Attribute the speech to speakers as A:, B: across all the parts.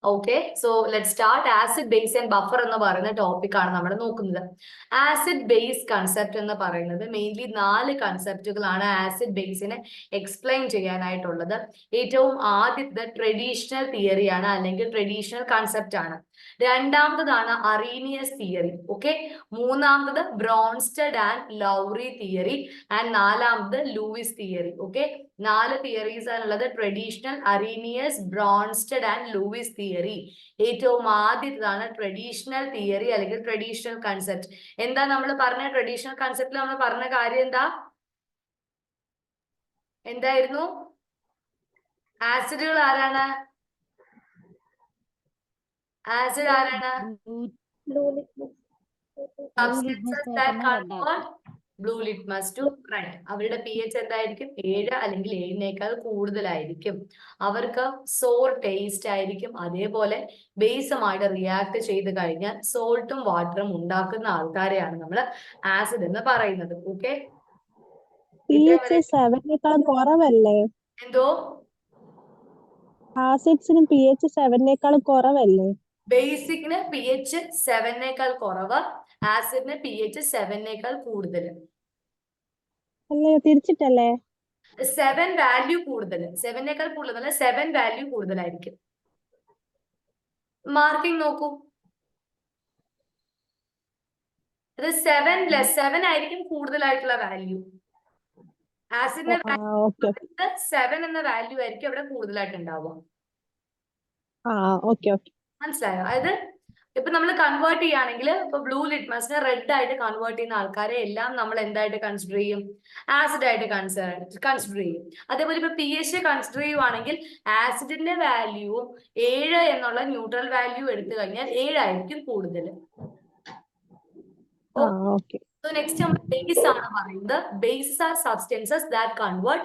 A: Okay, so let start. Acid base and buffer എന്ന് പറയുന്ന topic ആണ് നമ്മൾ നോക്കുന്നത്. ആസിഡ് ബേസ് കൺസെപ്റ്റ് എന്ന് പറയുന്നത് മെയിൻലി 4 കൺസെപ്റ്റുകളാണ് ആസിഡ് ബേസിനെ എക്സ്പ്ലെയിൻ ചെയ്യാനായിട്ടുള്ളത്. ഏറ്റവും ആദ്യത്തെ ട്രഡീഷണൽ തിയറിയാണ്, അല്ലെങ്കിൽ ട്രഡീഷണൽ കൺസെപ്റ്റ് ആണ്. രണ്ടാമത്തതാണ് അറീനിയസ് തിയറി. ഓക്കെ, മൂന്നാമത്തത് Bronsted and Lowry theory, and നാലാമത് ലൂയിസ് തിയറി. ഓക്കെ, 4 തിയറീസ് ആണുള്ളത്: traditional, Arrhenius, Bronsted and Lewis theory. ഏറ്റവും ആദ്യത്തേതാണ് ട്രഡീഷണൽ തിയറി അല്ലെങ്കിൽ ട്രഡീഷണൽ കൺസെപ്റ്റ്. എന്താ നമ്മൾ പറഞ്ഞ ട്രഡീഷണൽ കൺസെപ്റ്റിൽ നമ്മൾ പറഞ്ഞ കാര്യം എന്തായിരുന്നു? ആസിഡുകൾ ആരാണ്? ആസിഡ് ആരാണ്? Substances that convert blue litmus to red. അവരുടെ pH എന്തായിരിക്കും? 7 അല്ലെങ്കിൽ 7നേക്കാൾ കൂടുതലായിരിക്കും. അവർക്ക് സോർ ടേസ്റ്റ് ആയിരിക്കും. അതേപോലെ ബേസുമായിട്ട് റിയാക്ട് ചെയ്ത് കഴിഞ്ഞാൽ സോൾട്ടും വാട്ടറും ഉണ്ടാക്കുന്ന ആൾക്കാരെയാണ് നമ്മൾ ആസിഡ് എന്ന് പറയുന്നത്. ഓക്കെ,
B: കുറവല്ലേ?
A: എന്തോ?
B: ആസിഡ്സിന് pH 7നേക്കാൾ കുറവല്ലേ?
A: ബേസിക്കിന് pH 7നേക്കാൾ കുറവ്, ആസിഡിന് pH 7നേക്കാൾ കൂടുതൽ.
B: അല്ലേ, തിരിച്ചിട്ടല്ലേ?
A: 7 വാല്യൂ കൂടുതൽ, 7നേക്കാൾ കൂടുതൽ, 7 വാല്യൂ കൂടുതലായിരിക്കും. മാർക്കിംഗ് നോക്കൂ, അത് 7 ആയിരിക്കും കൂടുതലായിട്ടുള്ള വാല്യൂ. ആസിഡിന്റെ 7 എന്ന വാല്യൂ ആയിരിക്കും അവിടെ കൂടുതലായിട്ട് ഉണ്ടാവുക. മനസ്സിലായോ? അതായത് ഇപ്പൊ നമ്മൾ കൺവേർട്ട് ചെയ്യുകയാണെങ്കിൽ ഇപ്പൊ ബ്ലൂ ലിറ്റ്മസിനെ റെഡ് ആയിട്ട് കൺവേർട്ട് ചെയ്യുന്ന ആൾക്കാരെ എല്ലാം നമ്മൾ എന്തായിട്ട് കൺസിഡർ ചെയ്യും? ആസിഡ് ആയിട്ട് കൺസിഡർ ചെയ്യും. അതേപോലെ ഇപ്പൊ pH കൺസിഡർ ചെയ്യുവാണെങ്കിൽ ആസിഡിന്റെ വാല്യൂവും 7 എന്നുള്ള ന്യൂട്രൽ വാല്യൂ എടുത്തു കഴിഞ്ഞാൽ 7 ആയിരിക്കും കൂടുതൽ. So next നമ്മൾ ബേസ് ആണ് പറയുന്നത്. Bases are substances that convert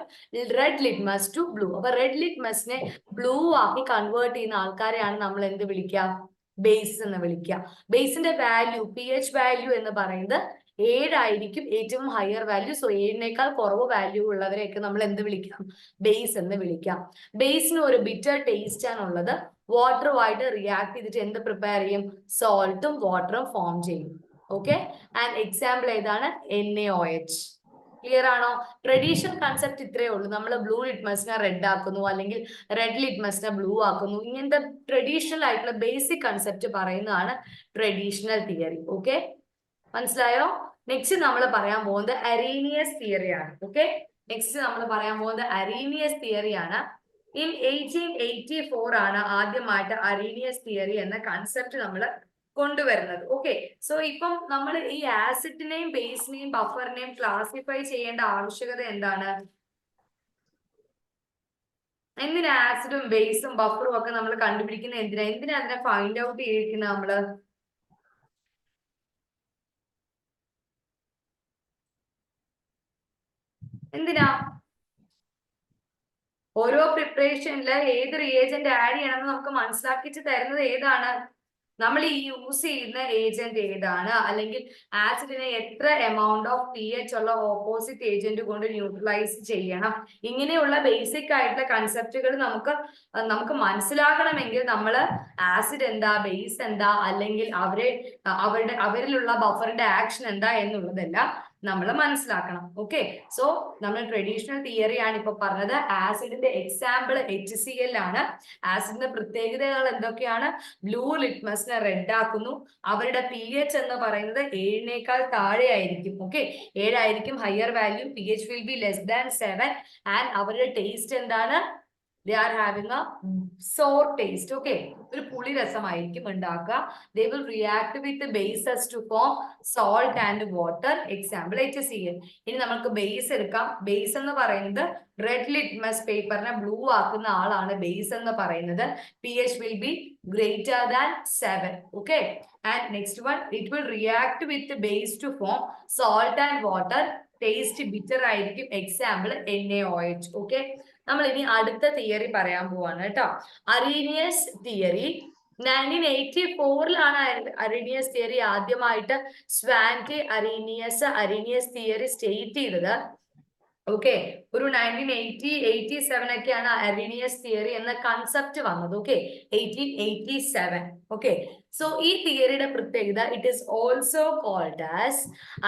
A: red litmus to blue. അപ്പൊ റെഡ് ലിറ്റ്മസിനെ ബ്ലൂ ആക്കി കൺവേർട്ട് ചെയ്യുന്ന ആൾക്കാരെയാണ് നമ്മൾ എന്ത് വിളിക്കുക? ബേസ് എന്ന് വിളിക്കുക. ബേസിന്റെ വാല്യൂ, pH വാല്യൂ എന്ന് പറയുന്നത് 7 ആയിരിക്കും ഏറ്റവും ഹയർ വാല്യൂ. സോ 7നേക്കാൾ കുറവ് വാല്യൂ ഉള്ളവരെയൊക്കെ നമ്മൾ എന്ത് വിളിക്കാം? ബേസ് എന്ന് വിളിക്കാം. ബേസിന് ഒരു ബിറ്റർ ടേസ്റ്റ് ആണുള്ളത്. വാട്ടറുമായിട്ട് റിയാക്ട് ചെയ്തിട്ട് എന്ത് പ്രിപ്പയർ ചെയ്യും? സോൾട്ടും വാട്ടറും ഫോം ചെയ്യും. ഓക്കെ, ആൻഡ് എക്സാമ്പിൾ ഏതാണ്? NaOH. ക്ലിയർ ആണോ? ട്രഡീഷണൽ കൺസെപ്റ്റ് ഇത്രയേ ഉള്ളൂ. നമ്മൾ ബ്ലൂ ലിറ്റ്മസിനെ റെഡ് ആക്കുന്നു, അല്ലെങ്കിൽ റെഡ് ലിറ്റ്മസിനെ ബ്ലൂ ആക്കുന്നു. ഇങ്ങനത്തെ ട്രഡീഷണൽ ആയിട്ടുള്ള ബേസിക് കൺസെപ്റ്റ് പറയുന്നതാണ് ട്രഡീഷണൽ തിയറി. ഓക്കെ, മനസ്സിലായോ? നെക്സ്റ്റ് നമ്മൾ പറയാൻ പോകുന്നത് അറീനിയസ് തിയറിയാണ്. ഓക്കെ, നെക്സ്റ്റ് നമ്മൾ പറയാൻ പോകുന്നത് അറീനിയസ് തിയറിയാണ്. ഇൻ 1884 ആണ് ആദ്യമായിട്ട് അറീനിയസ് തിയറി എന്ന കൺസെപ്റ്റ് നമ്മൾ കൊണ്ടുവരുന്നത്. ഓക്കെ, സോ ഇപ്പം നമ്മൾ ഈ ആസിഡിനെയും ബേസിനെയും ബഫറിനെയും ക്ലാസിഫൈ ചെയ്യേണ്ട ആവശ്യകത എന്താണ്? എന്തിനാ ആസിഡും ബേസും ബഫറും ഒക്കെ നമ്മൾ കണ്ടുപിടിക്കുന്നത്? എന്തിനാ അതിനെ ഫൈൻഡ് ഔട്ട് ചെയ്തിരിക്കുന്നത് നമ്മള്? എന്തിനാ? ഓരോ പ്രിപ്പറേഷനില് ഏത് റിയേജന്റ് ആഡ് ചെയ്യണമെന്ന് നമുക്ക് മനസ്സിലാക്കിച്ച് തരുന്നത് ഏതാണ്? നമ്മൾ ഈ യൂസ് ചെയ്യുന്ന ഏജന്റ് ഏതാണ്, അല്ലെങ്കിൽ ആസിഡിനെ എത്ര എമൗണ്ട് ഓഫ് pH ഉള്ള ഓപ്പോസിറ്റ് ഏജന്റ് കൊണ്ട് ന്യൂട്രലൈസ് ചെയ്യണം, ഇങ്ങനെയുള്ള ബേസിക് ആയിട്ടുള്ള കൺസെപ്റ്റുകൾ നമുക്ക് മനസ്സിലാക്കണമെങ്കിൽ നമ്മൾ ആസിഡ് എന്താ, ബേസ് എന്താ, അല്ലെങ്കിൽ അവരിലുള്ള ബഫറിന്റെ ആക്ഷൻ എന്താ എന്നുള്ളതെല്ലാം നമ്മൾ മനസ്സിലാക്കണം. ഓക്കെ, സോ നമ്മൾ ട്രഡീഷണൽ തിയറി ആണ് ഇപ്പൊ പറഞ്ഞത്. ആസിഡിന്റെ എക്സാമ്പിൾ HCl ആണ്. ആസിഡിന്റെ പ്രത്യേകതകൾ എന്തൊക്കെയാണ്? ബ്ലൂ ലിറ്റ്മസിനെ റെഡ് ആക്കുന്നു. അവരുടെ pH എന്ന് പറയുന്നത് 7നേക്കാൾ താഴെ ആയിരിക്കും. ഓക്കെ, 7 ആയിരിക്കും higher value. pH will be less than 7 and അവരുടെ ടേസ്റ്റ് എന്താണ്? They are having a sour taste. Okay, ഒരു പുളി രസമായിരിക്കും ഉണ്ടാക്കുക. They will react with the bases to form salt and water. Example HCl. ഇനി നമുക്ക് ബേസ് എടുക്കാം. ബേസ് എന്ന് പറയുന്നത് റെഡ് ലിറ്റ്മസ് പേപ്പറിനെ ബ്ലൂ ആക്കുന്ന ആളാണ് ബേസ് എന്ന് പറയുന്നത്. pH will be greater than 7. Okay, and next one, it will react with the base to form salt and water. Taste bitter ആയിരിക്കും. Example NaOH. Okay, നമ്മൾ ഇനി അടുത്ത തിയറി പറയാൻ പോവാണ് കേട്ടോ. അറീനിയസ് തിയറി 1984 അറീനിയസ് തിയറി ആദ്യമായിട്ട് സ്വാൻകെ അറീനിയസ് തിയറി സ്റ്റേറ്റ് ചെയ്തത്. Okay, ഒരു 1987 ഒക്കെയാണ് അരീനിയസ് തിയറി എന്ന കൺസെപ്റ്റ് വന്നത്. ഓക്കെ, 1887. ഓക്കെ, സോ ഈ തിയറിയുടെ പ്രത്യേകത, it is also called as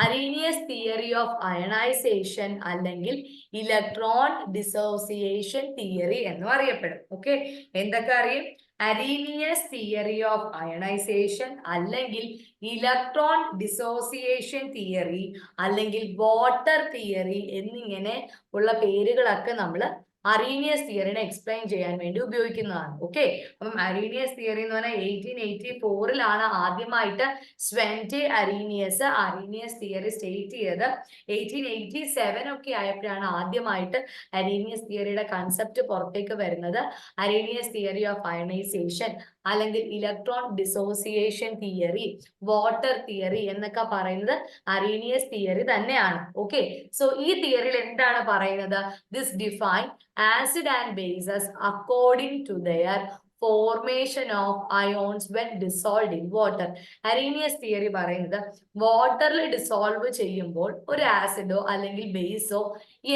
A: Arrhenius theory of ionisation അല്ലെങ്കിൽ ഇലക്ട്രോൺ ഡിസോസിയേഷൻ തിയറി എന്നും അറിയപ്പെടും. ഓക്കെ, എന്തൊക്കെ അറിയും? അരീനിയസ് തിയറി ഓഫ് അയണൈസേഷൻ അല്ലെങ്കിൽ ഇലക്ട്രോൺ ഡിസോസിയേഷൻ തിയറി അല്ലെങ്കിൽ വാട്ടർ തിയറി എന്നിങ്ങനെ ഉള്ള പേരുകളൊക്കെ നമ്മൾ അറീനിയസ് തിയറിനെ എക്സ്പ്ലെയിൻ ചെയ്യാൻ വേണ്ടി ഉപയോഗിക്കുന്നതാണ്. ഓക്കെ, അപ്പം അറീനിയസ് തിയറി എന്ന് പറഞ്ഞാൽ 1884 ആദ്യമായിട്ട് സ്വെന്റ്റെ അറീനിയസ് തിയറി സ്റ്റേറ്റ് ചെയ്തത്. 1887 ഒക്കെ ആയപ്പോഴാണ് ആദ്യമായിട്ട് അറീനിയസ് തിയറിയുടെ കൺസെപ്റ്റ് പുറത്തേക്ക് വരുന്നത്. അറീനിയസ് തിയറി ഓഫ് അയണൈസേഷൻ അല്ലെങ്കിൽ electron dissociation theory, water theory എന്നൊക്കെ പറയുന്നത് അറീനിയസ് തിയറി തന്നെയാണ്. ഓക്കെ, സോ ഈ തിയറിയിൽ എന്താണ് പറയുന്നത്? This define acid and bases according to their formation of ions when dissolve in water. Arrhenius theory പറയുന്നത് വാട്ടറിൽ ഡിസോൾവ് ചെയ്യുമ്പോൾ ഒരു ആസിഡോ അല്ലെങ്കിൽ ബേസോ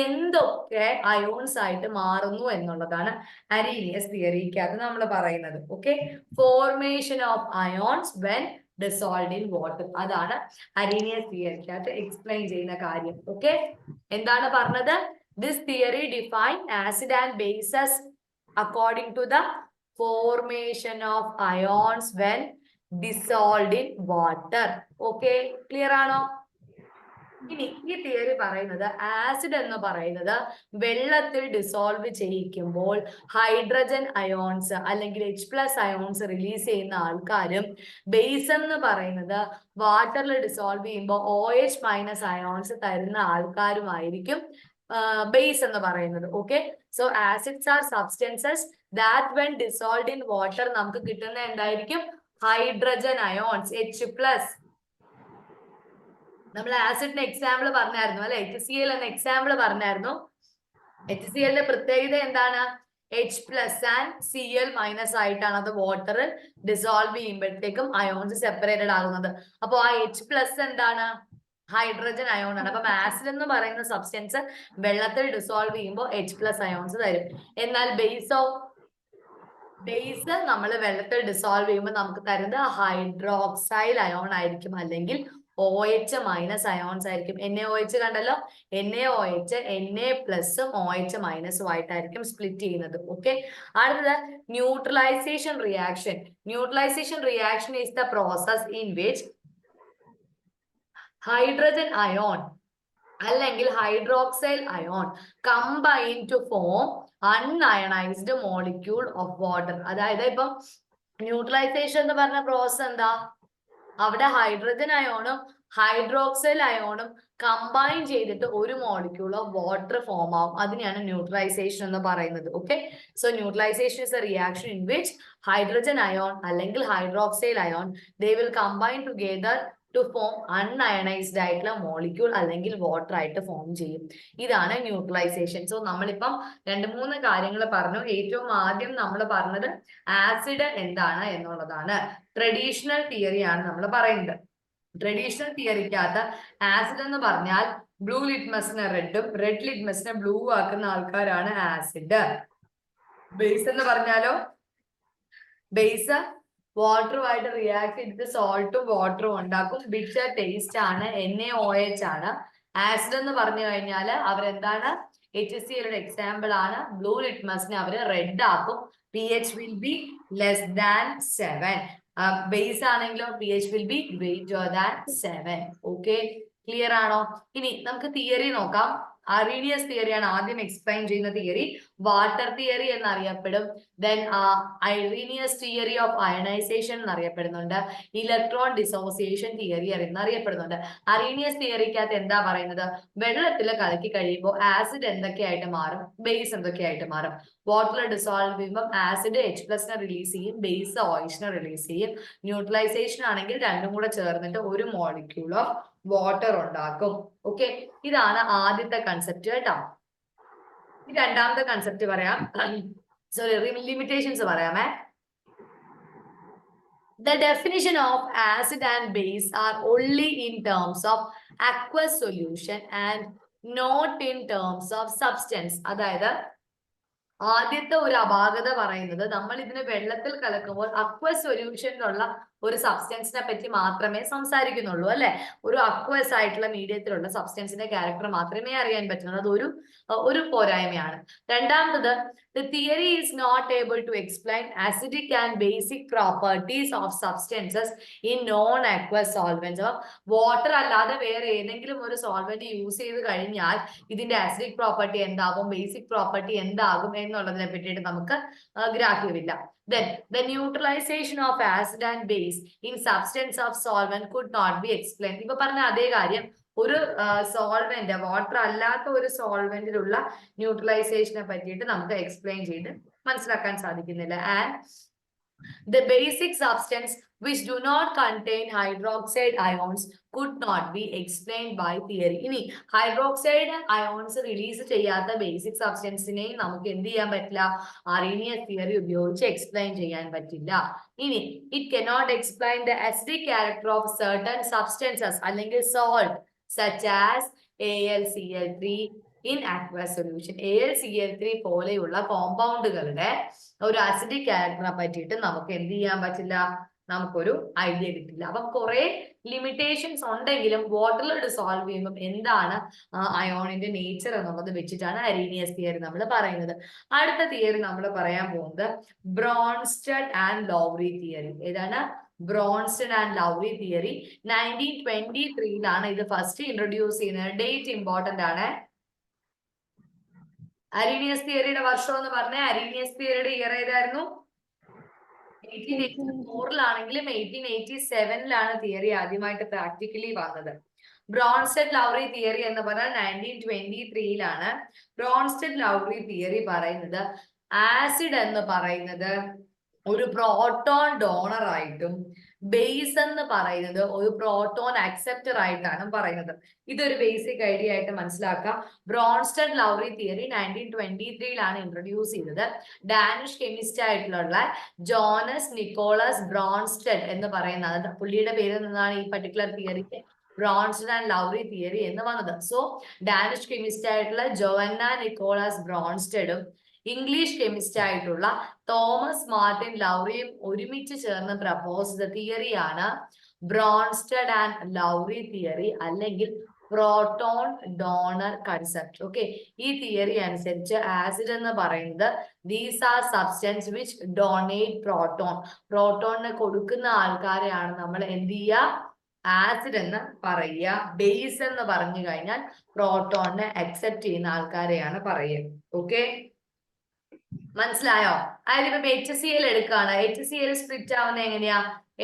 A: എന്തൊക്കെ അയോൺസ് ആയിട്ട് മാറുന്നു എന്നുള്ളതാണ് അറീനിയസ് തിയറിക്കകത്ത് നമ്മൾ പറയുന്നത്. Okay, formation of ions when dissolve in water, അതാണ് അറീനിയസ് തിയറിക്കകത്ത് എക്സ്പ്ലെയിൻ ചെയ്യുന്ന കാര്യം. ഓക്കെ, എന്താണ് പറഞ്ഞത്? This theory define acid and bases according to the formation of ions when dissolve in water. Okay, clear ആണോ? ഇനി ഈ തിയറി പറയുന്നത് ആസിഡ് എന്ന് പറയുന്നത് വെള്ളത്തിൽ ഡിസോൾവ് ചെയ്യിക്കുമ്പോൾ ഹൈഡ്രജൻ അയോൺസ് അല്ലെങ്കിൽ H+ അയോൺസ് റിലീസ് ചെയ്യുന്ന ആൾക്കാരും, ബേസ് എന്ന് പറയുന്നത് വാട്ടറിൽ ഡിസോൾവ് ചെയ്യുമ്പോൾ OH- അയോൺസ് തരുന്ന ആൾക്കാരുമായിരിക്കും ബേസ് എന്ന് പറയുന്നത്. Okay, so acids R substances that when dissolve in water നമുക്ക് കിട്ടുന്ന എന്തായിരിക്കും? Hydrogen ions, H+. നമ്മൾ ആസിഡിന് എക്സാമ്പിൾ പറഞ്ഞായിരുന്നു അല്ലെ, HCl എന്ന എക്സാമ്പിൾ പറഞ്ഞായിരുന്നു. HCl പ്രത്യേകത എന്താണ്? H+ ആൻഡ് Cl- ആയിട്ടാണ് അത് വാട്ടർ ഡിസോൾവ് ചെയ്യുമ്പോഴത്തേക്കും അയോൺസ് സെപ്പറേറ്റഡ് ആകുന്നത്. അപ്പൊ ആ H+ എന്താണ്? ഹൈഡ്രജൻ അയോൺ ആണ്. അപ്പൊ ആസിഡ് എന്ന് പറയുന്ന സബ്സ്റ്റൻസ് വെള്ളത്തിൽ ഡിസോൾവ് ചെയ്യുമ്പോൾ H+ അയോൺസ് തരും. എന്നാൽ ബേസ് നമ്മൾ വെള്ളത്തിൽ ഡിസോൾവ് ചെയ്യുമ്പോൾ നമുക്ക് തരുന്നത് ഹൈഡ്രോക്സൈൽ അയോൺ ആയിരിക്കും അല്ലെങ്കിൽ OH- അയോൺസ് ആയിരിക്കും. NaOH കണ്ടല്ലോ, NaOH Na+ഉം OH- ആയിട്ടായിരിക്കും സ്പ്ലിറ്റ് ചെയ്യുന്നത്. ഓക്കെ, അടുത്തത് neutralisation reaction. Neutralisation reaction is the process in which hydrogen ion അല്ലെങ്കിൽ hydroxyl ion combine to form unionised molecule of water. അതായത് ഇപ്പം ന്യൂട്രലൈസേഷൻ എന്ന് പറഞ്ഞ പ്രോസസ് എന്താ? അവിടെ ഹൈഡ്രജൻ അയോണും ഹൈഡ്രോക്സൈൽ അയോണും കമ്പൈൻ ചെയ്തിട്ട് ഒരു മോളിക്യൂൾ ഓഫ് വാട്ടർ ഫോം ആവും. അതിനെയാണ് ന്യൂട്രലൈസേഷൻ എന്ന് പറയുന്നത്. Okay, so neutralisation is a reaction in which hydrogen ion അല്ലെങ്കിൽ hydroxyl ion they will combine together to form unionised ആയിട്ടുള്ള മോളിക്യൂൾ അല്ലെങ്കിൽ വാട്ടർ ആയിട്ട് ഫോം ചെയ്യും. ഇതാണ് ന്യൂട്രലൈസേഷൻ. സോ നമ്മളിപ്പം 2-3 കാര്യങ്ങൾ പറഞ്ഞു. ഏറ്റവും ആദ്യം നമ്മൾ പറഞ്ഞത് ആസിഡ് എന്താണ് എന്നുള്ളതാണ്. ട്രഡീഷണൽ തിയറിയാണ് നമ്മൾ പറയുന്നത്. ട്രഡീഷണൽ തിയറിക്കകത്ത് ആസിഡ് എന്ന് പറഞ്ഞാൽ ബ്ലൂ ലിറ്റ്മസിനെ റെഡും റെഡ് ലിറ്റ്മസിനെ ബ്ലൂ ആക്കുന്ന ആൾക്കാരാണ് ആസിഡ്. ബേസ് എന്ന് പറഞ്ഞാലോ, ബേസ് വാട്ടറുമായിട്ട് റിയാക്ട് ചെയ്തിട്ട് സോൾട്ടും വാട്ടറും ഉണ്ടാക്കും. ബിറ്റർ ടേസ്റ്റ് ആണ്, NaOH ആണ്. ആസിഡ് എന്ന് പറഞ്ഞു കഴിഞ്ഞാൽ അവരെന്താണ്? HCl എക്സാമ്പിൾ ആണ്. ബ്ലൂ ലിറ്റ്മസിനെ അവര് റെഡ് ആക്കും. pH will be less than 7. Base ആണെങ്കിലോ pH will be greater than 7. Okay, clear ആണോ? ഇനി നമുക്ക് തിയറി നോക്കാം. അറീനിയസ് തിയറിയാണ് ആദ്യം എക്സ്പ്ലെയിൻ ചെയ്യുന്ന തിയറി. വാട്ടർ തിയറി എന്നറിയപ്പെടും. Then Arrhenius theory of ionisation എന്നറിയപ്പെടുന്നുണ്ട്. ഇലക്ട്രോൺ ഡിസോസിയേഷൻ തിയറി എന്നറിയപ്പെടുന്നുണ്ട്. അറീനിയസ് തിയറിക്കകത്ത് എന്താ പറയുന്നത്? വെള്ളത്തിൽ കലക്കി കഴിയുമ്പോൾ ആസിഡ് എന്തൊക്കെയായിട്ട് മാറും? ബേസ് എന്തൊക്കെയായിട്ട് മാറും? വാട്ടർ ഡിസോൾവ് ചെയ്യുമ്പോൾ ആസിഡ് H+നെ റിലീസ് ചെയ്യും, ബേസ് OH-നെ റിലീസ് ചെയ്യും. ന്യൂട്രലൈസേഷൻ ആണെങ്കിൽ രണ്ടും കൂടെ ചേർന്നിട്ട് ഒരു മോളിക്യൂൾ ഓഫ് വാട്ടർ ഉണ്ടാക്കും. ഓക്കെ, ഇതാണ് ആദ്യത്തെ കൺസെപ്റ്റ് കേട്ടോ. രണ്ടാമത്തെ കൺസെപ്റ്റ് പറയാം. സോറി, ലിമിറ്റേഷൻസ് പറയാമേ. The definition of acid and base are only in terms of aqueous solution and not in terms of substance. അതായത് ആദ്യത്തെ ഒരു അപാകത പറയുന്നത് നമ്മൾ ഇതിനെ വെള്ളത്തിൽ കലക്കുമ്പോൾ അക്വസ് സൊല്യൂഷനിലുള്ള ഒരു സബ്സ്റ്റൻസിനെ പറ്റി മാത്രമേ സംസാരിക്കുന്നുള്ളൂ അല്ലെ. ഒരു അക്വസ് ആയിട്ടുള്ള മീഡിയത്തിലുള്ള സബ്സ്റ്റൻസിന്റെ ക്യാരക്ടർ മാത്രമേ അറിയാൻ പറ്റുന്നുള്ളൂ. അത് ഒരു പോരായ്മയാണ്. രണ്ടാമത്, the theory is not able to explain acidic and basic properties of substances in non-aqueous solvents. Water അല്ലാതെ വേറെ ഏതെങ്കിലും ഒരു സോൾവെന്റ് യൂസ് ചെയ്ത് കഴിഞ്ഞാൽ ഇതിന്റെ ആസിഡിക് പ്രോപ്പർട്ടി എന്താകും, ബേസിക് പ്രോപ്പർട്ടി എന്താകും എന്നുള്ളതിനെ പറ്റിയിട്ട് നമുക്ക് ഗ്രാഹ്യമില്ല. Then the neutralization of acid and base in substance of solvent could not be explained. ഇപ്പൊ പറഞ്ഞ അതേ കാര്യം ഒരു സോൾവെന്റ്, വാട്ടർ അല്ലാത്ത ഒരു സോൾവെന്റിലുള്ള ന്യൂട്രലൈസേഷനെ പറ്റിയിട്ട് നമുക്ക് എക്സ്പ്ലെയിൻ ചെയ്ത് മനസ്സിലാക്കാൻ സാധിക്കുന്നില്ല. And the basic substance which do not contain hydroxide ions could not be explained by theory. ഇനി ഹൈഡ്രോക്സൈഡ് അയോൺസ് റിലീസ് ചെയ്യാത്ത ബേസിക് സബ്സ്റ്റൻസിനെയും നമുക്ക് എന്ത് ചെയ്യാൻ പറ്റില്ല, അറീനിയസ് തിയറി ഉപയോഗിച്ച് എക്സ്പ്ലെയിൻ ചെയ്യാൻ പറ്റില്ല. ഇനി it cannot explain the acidic character of certain substances അല്ലെങ്കിൽ salt such as AlCl3 in aqueous solution. AlCl3 പോലെയുള്ള കോമ്പൗണ്ടുകളുടെ ഒരു അസിഡിക് ക്യാരക്ടറിനെ പറ്റിയിട്ട് നമുക്ക് എന്ത് ചെയ്യാൻ പറ്റില്ല, നമുക്കൊരു ഐഡിയ കിട്ടില്ല. അപ്പൊ കുറെ ലിമിറ്റേഷൻസ് ഉണ്ടെങ്കിലും വാട്ടറിൽ ഡിസോൾവ് ചെയ്യുമ്പോൾ എന്താണ് അയോണിന്റെ നേച്ചർ എന്നുള്ളത് വെച്ചിട്ടാണ് അരീനിയസ് തിയറി നമ്മൾ പറയുന്നത്. അടുത്ത തിയറി നമ്മൾ പറയാൻ പോകുന്നത് ബ്രോൺസ്റ്റഡ് ആൻഡ് ലൗറി തിയറി. ഏതാണ്? ബ്രോൺസ്റ്റഡ് ആൻഡ് ലൗറി തിയറി 1923 ഇത് ഫസ്റ്റ് ഇൻട്രൊഡ്യൂസ് ചെയ്യുന്നത്. ഡേറ്റ് ഇമ്പോർട്ടന്റ് ആണ്. അരീനിയസ് തിയറിയുടെ വർഷം എന്ന് പറഞ്ഞാൽ അരീനിയസ് തിയറിയുടെ ഇയർ ഏതായിരുന്നു? 1884 1887 തിയറി ആദ്യമായിട്ട് പ്രാക്ടിക്കലി വന്നത്. ബ്രോൺസ്റ്റഡ് ലൗറി തിയറി എന്ന് പറഞ്ഞാൽ 1923 ബ്രോൺസ്റ്റഡ് ലൗറി തിയറി പറയുന്നത് ആസിഡ് എന്ന് പറയുന്നത് ഒരു പ്രോട്ടോൺ ഡോണർ ആയിട്ടും ബേസ് എന്ന് പറയുന്നത് ഒരു പ്രോട്ടോൺ അക്സെപ്റ്റർ ആയിട്ടാണ് പറയുന്നത്. ഇതൊരു ബേസിക് ഐഡിയ ആയിട്ട് മനസ്സിലാക്കാം. ബ്രോൺസ്റ്റഡ് ലൗറി തിയറി 1923 ഇൻട്രൊഡ്യൂസ് ചെയ്തത് ഡാനിഷ് കെമിസ്റ്റ് ആയിട്ടുള്ള ജോണസ് നിക്കോളസ് ബ്രോൺസ്റ്റഡ് എന്ന് പറയുന്നത്, പുള്ളിയുടെ പേരിൽ നിന്നാണ് ഈ പർട്ടിക്കുലർ തിയറിക്ക് ബ്രോൺസ്റ്റഡ് ആൻഡ് ലൗറി തിയറി എന്ന് വന്നത്. സോ ഡാനിഷ് കെമിസ്റ്റ് ആയിട്ടുള്ള ജോവന്ന നിക്കോളസ് ബ്രോൺസ്റ്റഡും ഇംഗ്ലീഷ് കെമിസ്റ്റ് ആയിട്ടുള്ള തോമസ് മാർട്ടിൻ ലൗറിയും ഒരുമിച്ച് ചേർന്ന് പ്രപ്പോസ് ചെയ്ത തിയറിയാണ് ബ്രോൺസ്റ്റഡ് ആൻഡ് ലൗറി തിയറി അല്ലെങ്കിൽ പ്രോട്ടോൺ ഡോണർ കൺസെപ്റ്റ്. ഓക്കെ, ഈ തിയറി അനുസരിച്ച് ആസിഡ് എന്ന് പറയുന്നത് these are substance which donate proton. പ്രോട്ടോണിനെ കൊടുക്കുന്ന ആൾക്കാരെയാണ് നമ്മൾ എന്ത് ചെയ്യുക, ആസിഡ് എന്ന് പറയുക. ബേസ് എന്ന് പറഞ്ഞു കഴിഞ്ഞാൽ പ്രോട്ടോണിനെ അക്സെപ്റ്റ് ചെയ്യുന്ന ആൾക്കാരെയാണ് പറയുക. ഓക്കെ, മനസ്സിലായോ? അതായത് ഇപ്പൊ HCl എടുക്കുകയാണ്. HCl സ്പ്ലിറ്റ് ആവുന്നത് എങ്ങനെയാ?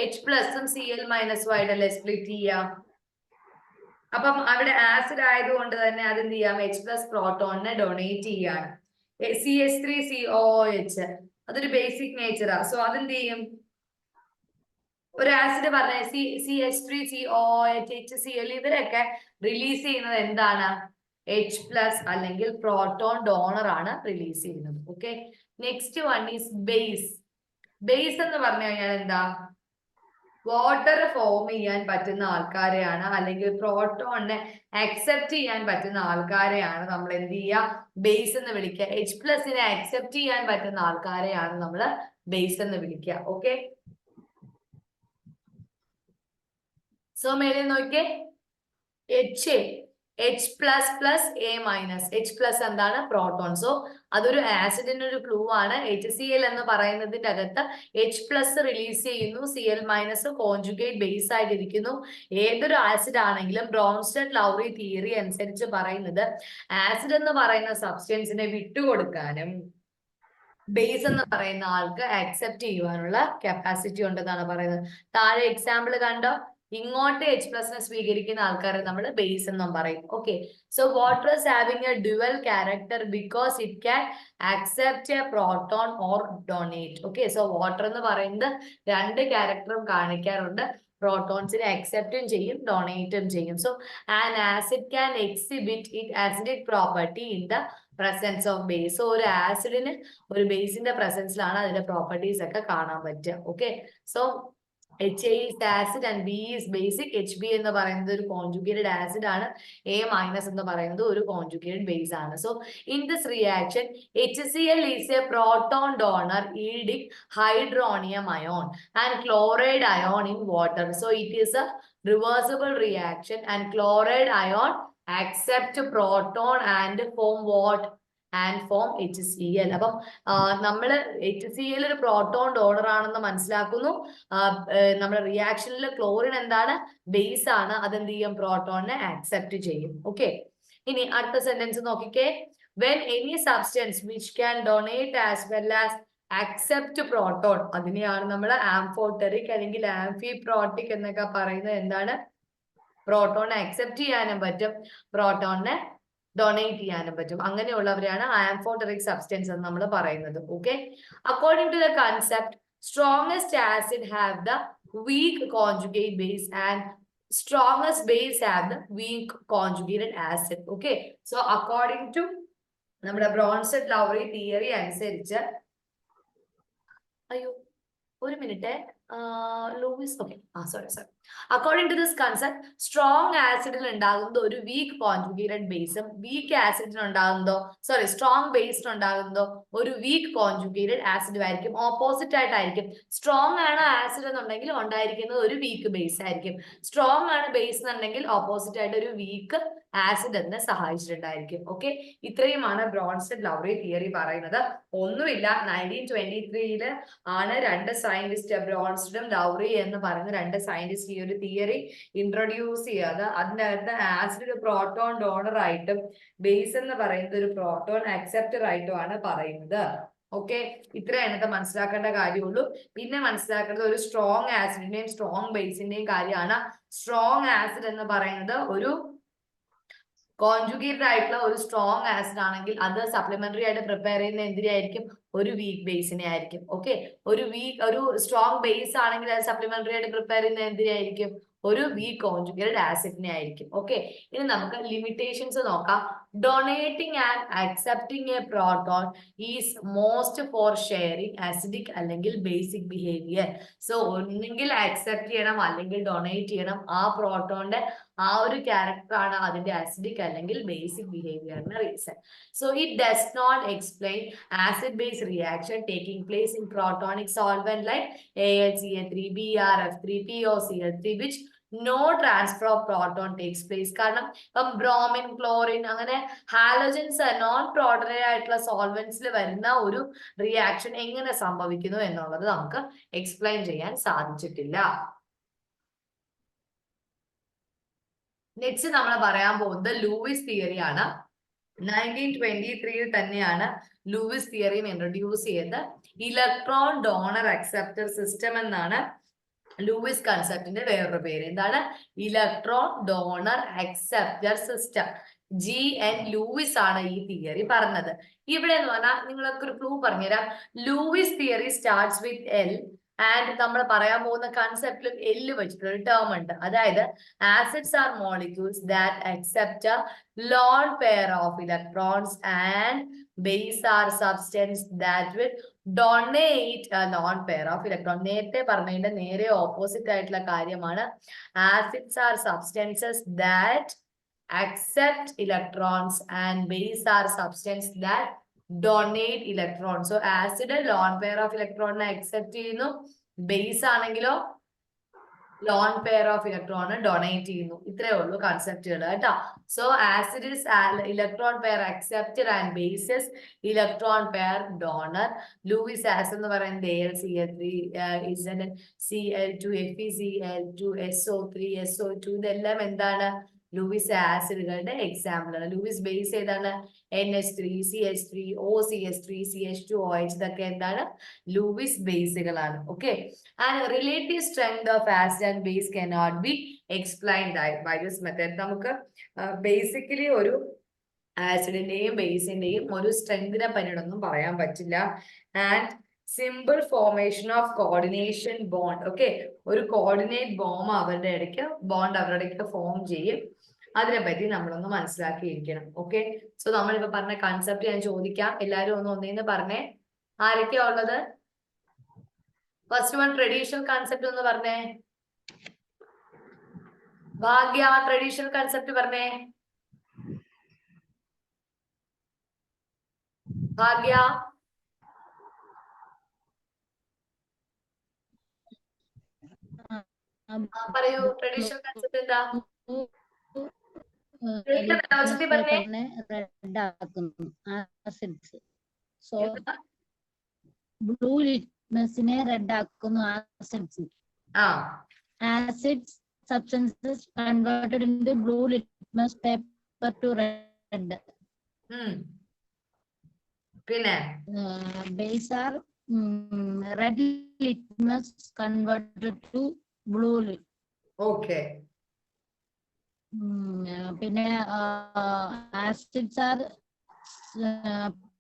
A: H+ഉം Cl- ആയിട്ടല്ലേ സ്പ്ലിറ്റ് ചെയ്യാം. അപ്പം അവിടെ ആസിഡ് ആയതുകൊണ്ട് തന്നെ അതെന്ത് ചെയ്യാം, H+ പ്രോട്ടോണിനെ ഡൊണേറ്റ് ചെയ്യാണ്. CH3COOH അതൊരു ബേസിക് നേച്ചറാ. സോ അതെന്ത് ചെയ്യും, ഒരു ആസിഡ് പറഞ്ഞ CH3COOH HCl ഇവരൊക്കെ റിലീസ് ചെയ്യുന്നത് എന്താണ്, H+ അല്ലെങ്കിൽ പ്രോട്ടോൺ ഡോണർ ആണ് റിലീസ് ചെയ്യുന്നത്. Okay, next one is base. Base എന്ന് പറഞ്ഞു കഴിഞ്ഞാൽ എന്താ, വാട്ടർ ഫോം ചെയ്യാൻ പറ്റുന്ന ആൾക്കാരെയാണ് അല്ലെങ്കിൽ പ്രോട്ടോണിനെ അക്സെപ്റ്റ് ചെയ്യാൻ പറ്റുന്ന ആൾക്കാരെയാണ് നമ്മൾ എന്ത് ചെയ്യുക, ബേസ് എന്ന് വിളിക്കുക. H+നെ അക്സെപ്റ്റ് ചെയ്യാൻ പറ്റുന്ന ആൾക്കാരെയാണ് നമ്മൾ ബേസ് എന്ന് വിളിക്കുക. ഓക്കെ, സോ മേലെ നോക്കിയേ, H++A-. എന്താണ്, പ്രോട്ടോൺ. സോ അതൊരു ആസിഡിന്റെ ഒരു ക്ലൂ ആണ്. HCl എന്ന് പറയുന്നതിന്റെ അകത്ത് H+ റിലീസ് ചെയ്യുന്നു, Cl- കോൺജുഗേറ്റ് ബേസ് ആയിട്ടിരിക്കുന്നു. ഏതൊരു ആസിഡ് ആണെങ്കിലും ബ്രോൺസ്റ്റഡ് ലൗറി തിയറി അനുസരിച്ച് പറയുന്നത് ആസിഡ് എന്ന് പറയുന്ന സബ്സ്റ്റൻസിനെ വിട്ടുകൊടുക്കാനും ബേസ് എന്ന് പറയുന്ന ആൾക്ക് അക്സെപ്റ്റ് ചെയ്യുവാനുള്ള കപ്പാസിറ്റി ഉണ്ടെന്നാണ് പറയുന്നത്. താഴെ എക്സാമ്പിൾ കണ്ടോ, ഇങ്ങോട്ട് H+നെ സ്വീകരിക്കുന്ന ആൾക്കാരെ നമ്മൾ ബേസ് എന്നും പറയും. Okay, so water is having a dual character because it can accept a proton or donate. Okay, so water എന്ന് പറയുന്നത് രണ്ട് ക്യാരക്ടറും കാണിക്കാറുണ്ട്. പ്രോട്ടോൺസിനെ അക്സെപ്റ്റും ചെയ്യും, ഡൊണേറ്റും ചെയ്യും. So an acid can exhibit it acidic property in the presence of base. So ഒരു ആസിഡിന് ഒരു ബേസിന്റെ പ്രസൻസിലാണ് അതിന്റെ properties ഒക്കെ കാണാൻ പറ്റുക. Okay, so HA is acid and B is basic. HB എന്ന് പറയുന്നത് ഒരു കോൺജുഗേറ്റഡ് ആസിഡ് ആണ്. A മൈനസ് എന്ന് പറയുന്നത് ഒരു കോൺജുഗേറ്റഡ് ബേസ് ആണ്. So in this reaction HCl is a proton donor yielding hydronium ion and chloride ion in water. So it is a reversible reaction and chloride ion accept proton and form what? And form HCl. അപ്പം നമ്മള് HCl ഒരു proton donor ആണെന്ന് മനസ്സിലാക്കുന്നു. നമ്മുടെ റിയാക്ഷനിൽ chlorine എന്താണ്? Base ആണ്. അതെന്ത് ചെയ്യും? പ്രോട്ടോണിനെ ആക്സെപ്റ്റ് ചെയ്യും. ഓക്കെ, ഇനി അടുത്ത സെന്റൻസ് നോക്കിക്കേ. When any substance which can donate as well as accept proton, അതിനെയാണ് നമ്മൾ ആംഫോടെറിക് അല്ലെങ്കിൽ ആംഫിപ്രോട്ടിക് എന്നൊക്കെ പറയുന്നത്. എന്താണ്? പ്രോട്ടോണിനെ അക്സെപ്റ്റ് ചെയ്യാനും പറ്റും, പ്രോട്ടോണിനെ ഡൊണേറ്റ് ചെയ്യാനും പറ്റും. അങ്ങനെയുള്ളവരെയാണ് ആംഫോടെറിക് സബ്സ്റ്റൻസ് എന്ന് നമ്മൾ പറയുന്നത്. Okay, according to the concept strongest acid have the weak conjugate base and strongest base have the weak conjugated acid. Okay, so according to നമ്മുടെ ബ്രോൺസ്റ്റഡ്-ലൗറി തിയറി അനുസരിച്ച്, അയ്യോ ഒരു minute, Lewis, okay, sorry. According to this concept strong ആസിഡിൽ ഉണ്ടാകുന്നത് ഒരു weak conjugated ബേസും weak ആസിഡിന് ഉണ്ടാകുന്നതോ സ്ട്രോങ് ബേസിന് ഉണ്ടാകുന്നതോ ഒരു വീക്ക് കോൺജുഗേറ്റഡ് ആസിഡും ആയിരിക്കും. ഓപ്പോസിറ്റ് ആയിട്ടായിരിക്കും. സ്ട്രോങ് ആണ് ആസിഡ് എന്നുണ്ടെങ്കിൽ ഉണ്ടായിരിക്കുന്നത് ഒരു വീക്ക് ബേസ് ആയിരിക്കും. സ്ട്രോങ് ആണ് ബേസ് എന്നുണ്ടെങ്കിൽ ഓപ്പോസിറ്റ് ആയിട്ട് ഒരു വീക്ക് ആസിഡ് എന്ന് സഹായിച്ചിട്ടുണ്ടായിരിക്കും. ഓക്കെ, ഇത്രയുമാണ് ബ്രോൺസ്റ്റഡ്-ലൗറി തിയറി പറയുന്നത്. ഒന്നുമില്ല, 1923 ആണ് രണ്ട് സയന്റിസ്റ്റ്, ബ്രോൺസ്റ്റഡും ലൗറി എന്ന് പറയുന്ന രണ്ട് സയന്റിസ്റ്റ് ഈ ഒരു തിയറി ഇൻട്രൊഡ്യൂസ് ചെയ്യാതെ അതിനകത്ത് ആസിഡ് ഒരു പ്രോട്ടോൺ ഡോണർ ആയിട്ടും ബേസ് എന്ന് പറയുന്നത് ഒരു പ്രോട്ടോൺ അക്സെപ്റ്റർ ആയിട്ടുമാണ് പറയുന്നത്. ഓക്കെ, ഇത്രയാണ് മനസ്സിലാക്കേണ്ട കാര്യമുള്ളൂ. പിന്നെ മനസ്സിലാക്കേണ്ടത് ഒരു സ്ട്രോങ് ആസിഡിന്റെയും സ്ട്രോങ് ബേസിന്റെയും കാര്യമാണ്. സ്ട്രോങ് ആസിഡ് എന്ന് പറയുന്നത് ഒരു കോൺജുഗേറ്റഡ് ആയിട്ടുള്ള ഒരു സ്ട്രോങ് ആസിഡ് ആണെങ്കിൽ അത് സപ്ലിമെന്ററി ആയിട്ട് പ്രിപ്പയർ ചെയ്യുന്ന എന്തിനായിരിക്കും? ഒരു വീക്ക് ബേസിനെ ആയിരിക്കും. ഓക്കെ, ഒരു സ്ട്രോങ് ബേസ് ആണെങ്കിൽ അത് സപ്ലിമെന്ററി ആയിട്ട് പ്രിപ്പയർ ചെയ്യുന്ന എന്തിനായിരിക്കും? ഒരു വീക്ക് കോൺജുഗേറ്റഡ് ആസിഡിനെ ആയിരിക്കും. ഓക്കെ, ഇനി നമുക്ക് ലിമിറ്റേഷൻസ് നോക്കാം. Donating and accepting A proton is most for sharing acidic അല്ലെങ്കിൽ ബേസിക് ബിഹേവിയർ. സോ ഒന്നെങ്കിൽ അക്സെപ്റ്റ് ചെയ്യണം അല്ലെങ്കിൽ ഡൊണേറ്റ് ചെയ്യണം. ആ പ്രോട്ടോണിന്റെ ആ ഒരു ക്യാരക്ടർ ആണ് അതിന്റെ അസിഡിക് അല്ലെങ്കിൽ ബേസിക് ബിഹേവിയറിന് reason. So it does not explain acid base reaction taking place in protonic solvent like AlCl3, BrF3, POCl3 which no transfer of proton takes place. കാരണം ഇപ്പം ബ്രോമിൻ, ക്ലോറിൻ അങ്ങനെ ഹാലോജൻസ് നോൺ പ്രോട്ടണറി ആയിട്ടുള്ള സോൾവെന്റ്സിൽ വരുന്ന ഒരു reaction എങ്ങനെ സംഭവിക്കുന്നു എന്നുള്ളത് നമുക്ക് എക്സ്പ്ലെയിൻ ചെയ്യാൻ സാധിച്ചിട്ടില്ല. നെക്സ്റ്റ് നമ്മൾ പറയാൻ പോകുന്നത് ലൂയിസ് തിയറി ആണ്. 1923 തന്നെയാണ് ലൂയിസ് തിയറിയും ഇൻട്രൊഡ്യൂസ് ചെയ്ത്. ഇലക്ട്രോൺ ഡോണർ അക്സെപ്റ്റർ സിസ്റ്റം എന്നാണ് ലൂയിസ് കൺസെപ്റ്റിന്റെ വേറൊരു പേര്. എന്താണ്? Electron donor acceptor system. GN Lewis ആണ് ഈ തിയറി പറഞ്ഞത്. ഇവിടെ എന്ന് പറഞ്ഞാൽ നിങ്ങൾക്ക് ഒരു ക്ലൂ പറഞ്ഞുതരാം. Lewis theory starts with L and നമ്മൾ പറയാൻ പോകുന്ന കൺസെപ്റ്റിലും L വെച്ചിട്ടുള്ള ഒരു ടേം ഉണ്ട്. അതായത് acids are molecules that accept a lone pair of electrons and base are substance that will donate a lone pair of electrons. നേരത്തെ പറഞ്ഞതിന്റെ നേരെ ഓപ്പോസിറ്റ് ആയിട്ടുള്ള കാര്യമാണ്. Acids are substances that accept electrons and base are substance that donate electrons. So acid lone pair of ഇലക്ട്രോണിനെ accept ചെയ്യുന്നു. Base ആണെങ്കിലോ lone pair of electron donate ചെയ്യുന്നു. ഇത്രേ ഉള്ളൂ കൺസെപ്റ്റുകൾ കേട്ടോ. So acid is electron pair acceptor and bases electron pair donor. Lewis acid എന്ന് പറയുന്നത് AlCl3, Cl2, FeCl2, SO3, SO2 ഇതെല്ലാം എന്താണ്? ലൂയിസ് ആസിഡുകളുടെ എക്സാമ്പിൾ ആണ്. ലൂയിസ് ബേസ് ഏതാണ്? NH3, CH3, OCH3, CH2OH ഇതൊക്കെ എന്താണ്? ലൂയിസ് ബേസുകളാണ്. Okay, and relative strength of acid and base cannot be explained by this method. നമുക്ക് ബേസിക്കലി ഒരു ആസിഡിന്റെയും ബേസിന്റെയും ഒരു സ്ട്രെങ്തിനെ പറ്റിയിട്ടൊന്നും പറയാൻ പറ്റില്ല. And simple formation of coordination bond. Okay, ഒരു കോർഡിനേറ്റ് അവരുടെ ഇടയ്ക്ക് ഫോം ചെയ്യും. അതിനെപ്പറ്റി നമ്മളൊന്ന് മനസ്സിലാക്കിയിരിക്കണം. ഓക്കെ, സോ നമ്മളിപ്പോ പറഞ്ഞ കൺസെപ്റ്റ് ഞാൻ ചോദിക്കാം. എല്ലാരും ഒന്നേന്ന് പറഞ്ഞേ. ആരൊക്കെയാ ഉള്ളത്? ഫസ്റ്റ് വൺ ട്രഡീഷണൽ കൺസെപ്റ്റ് എന്ന് പറഞ്ഞേ. ഭാഗ്യ ട്രഡീഷണൽ കൺസെപ്റ്റ് പറഞ്ഞേ. ഭാഗ്യ പറയൂ, ട്രഡീഷണൽ കൺസെപ്റ്റ് എന്താ?
C: ലിറ്റ്മസ്
A: പറഞ്ഞേ.
C: പേപ്പറിനെ റെഡ് ആക്കുന്നു ആസിഡ്സ്. സോ ബ്ലൂ ലിറ്റ്മസിനെ റെഡ് ആക്കുന്നു acids. Acids substances converted into blue litmus paper to red.
A: പിന്നെ
C: Base are red litmus converted to blue.
A: Okay.
C: പിന്നെ acids are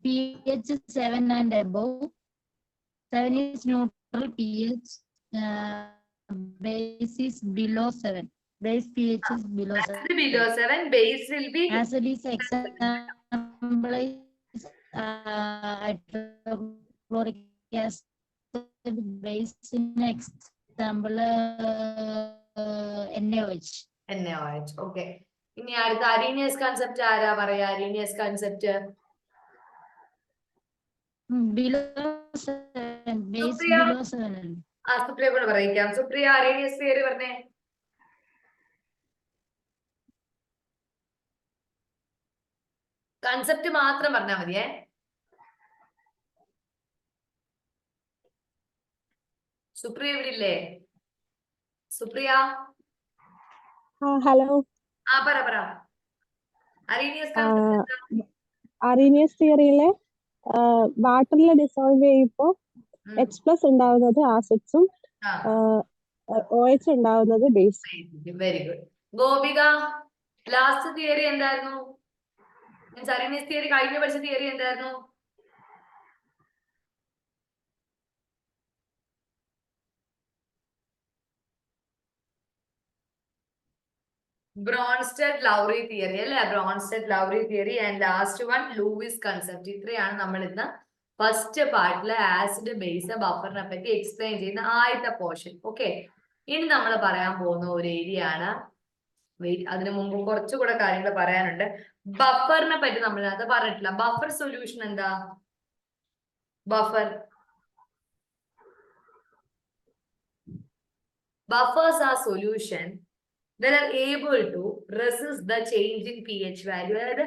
C: pH 7 and above. 7 is neutral pH. Base is below 7. Base pH is below 7.
A: Acid below 7, base will be.
C: Acid is example is hydrochloric acid. Base in example NaOH.
A: NaOH. Okay. ഇനി അടുത്ത Arrhenius concept ആരാ പറയാ? Arrhenius concept
C: below 7. Base below 7.
A: Supriya കൊണ്ട് പറയിക്കാം. Supriya Arrhenius theory പറഞ്ഞേ. Concept മാത്രം പറഞ്ഞാൽ മതിയേ. സുപ്രിയ ഇവിടെ ഇല്ലേ? സുപ്രിയ
B: ഹലോ.
A: പറ. അരീനിയസ് കൺസെപ്റ്റ്
B: അരീനിയസ് തിയറിയിലെ വാട്ടറിൽ ഡിസോൾവ് ചെയ്യുമ്പോൾ H+ ഉണ്ടാവുന്നത് ആസിഡ്സും OH ഉണ്ടാവുന്നത് base.
A: Very good. Gopika last theory എന്തായിരുന്നു? അരീനിയസ് തിയറി കഴിഞ്ഞ പഠിച്ച തിയറി എന്തായിരുന്നു? ബ്രോൺസ്റ്റഡ്-ലൗറി തിയറി അല്ലെ? Bronsted Lowry theory and last one Lewis concept. ഇത്രയാണ് നമ്മൾ ഇന്ന് ഫസ്റ്റ് പാർട്ടിലെ ആസിഡ് ബേസ് ബഫറിനെ പറ്റി എക്സ്പ്ലെയിൻ ചെയ്യുന്ന ആദ്യത്തെ പോർഷൻ. ഓക്കെ, ഇനി നമ്മൾ പറയാൻ പോകുന്ന ഒരു ഏരിയ ആണ്. അതിനു മുമ്പ് കുറച്ചുകൂടെ കാര്യങ്ങൾ പറയാനുണ്ട്. ബഫറിനെ പറ്റി നമ്മൾ അത് പറഞ്ഞിട്ടില്ല. ബഫർ സൊല്യൂഷൻ എന്താ? buffers are solution that are able to resist the change in pH value. അതായത്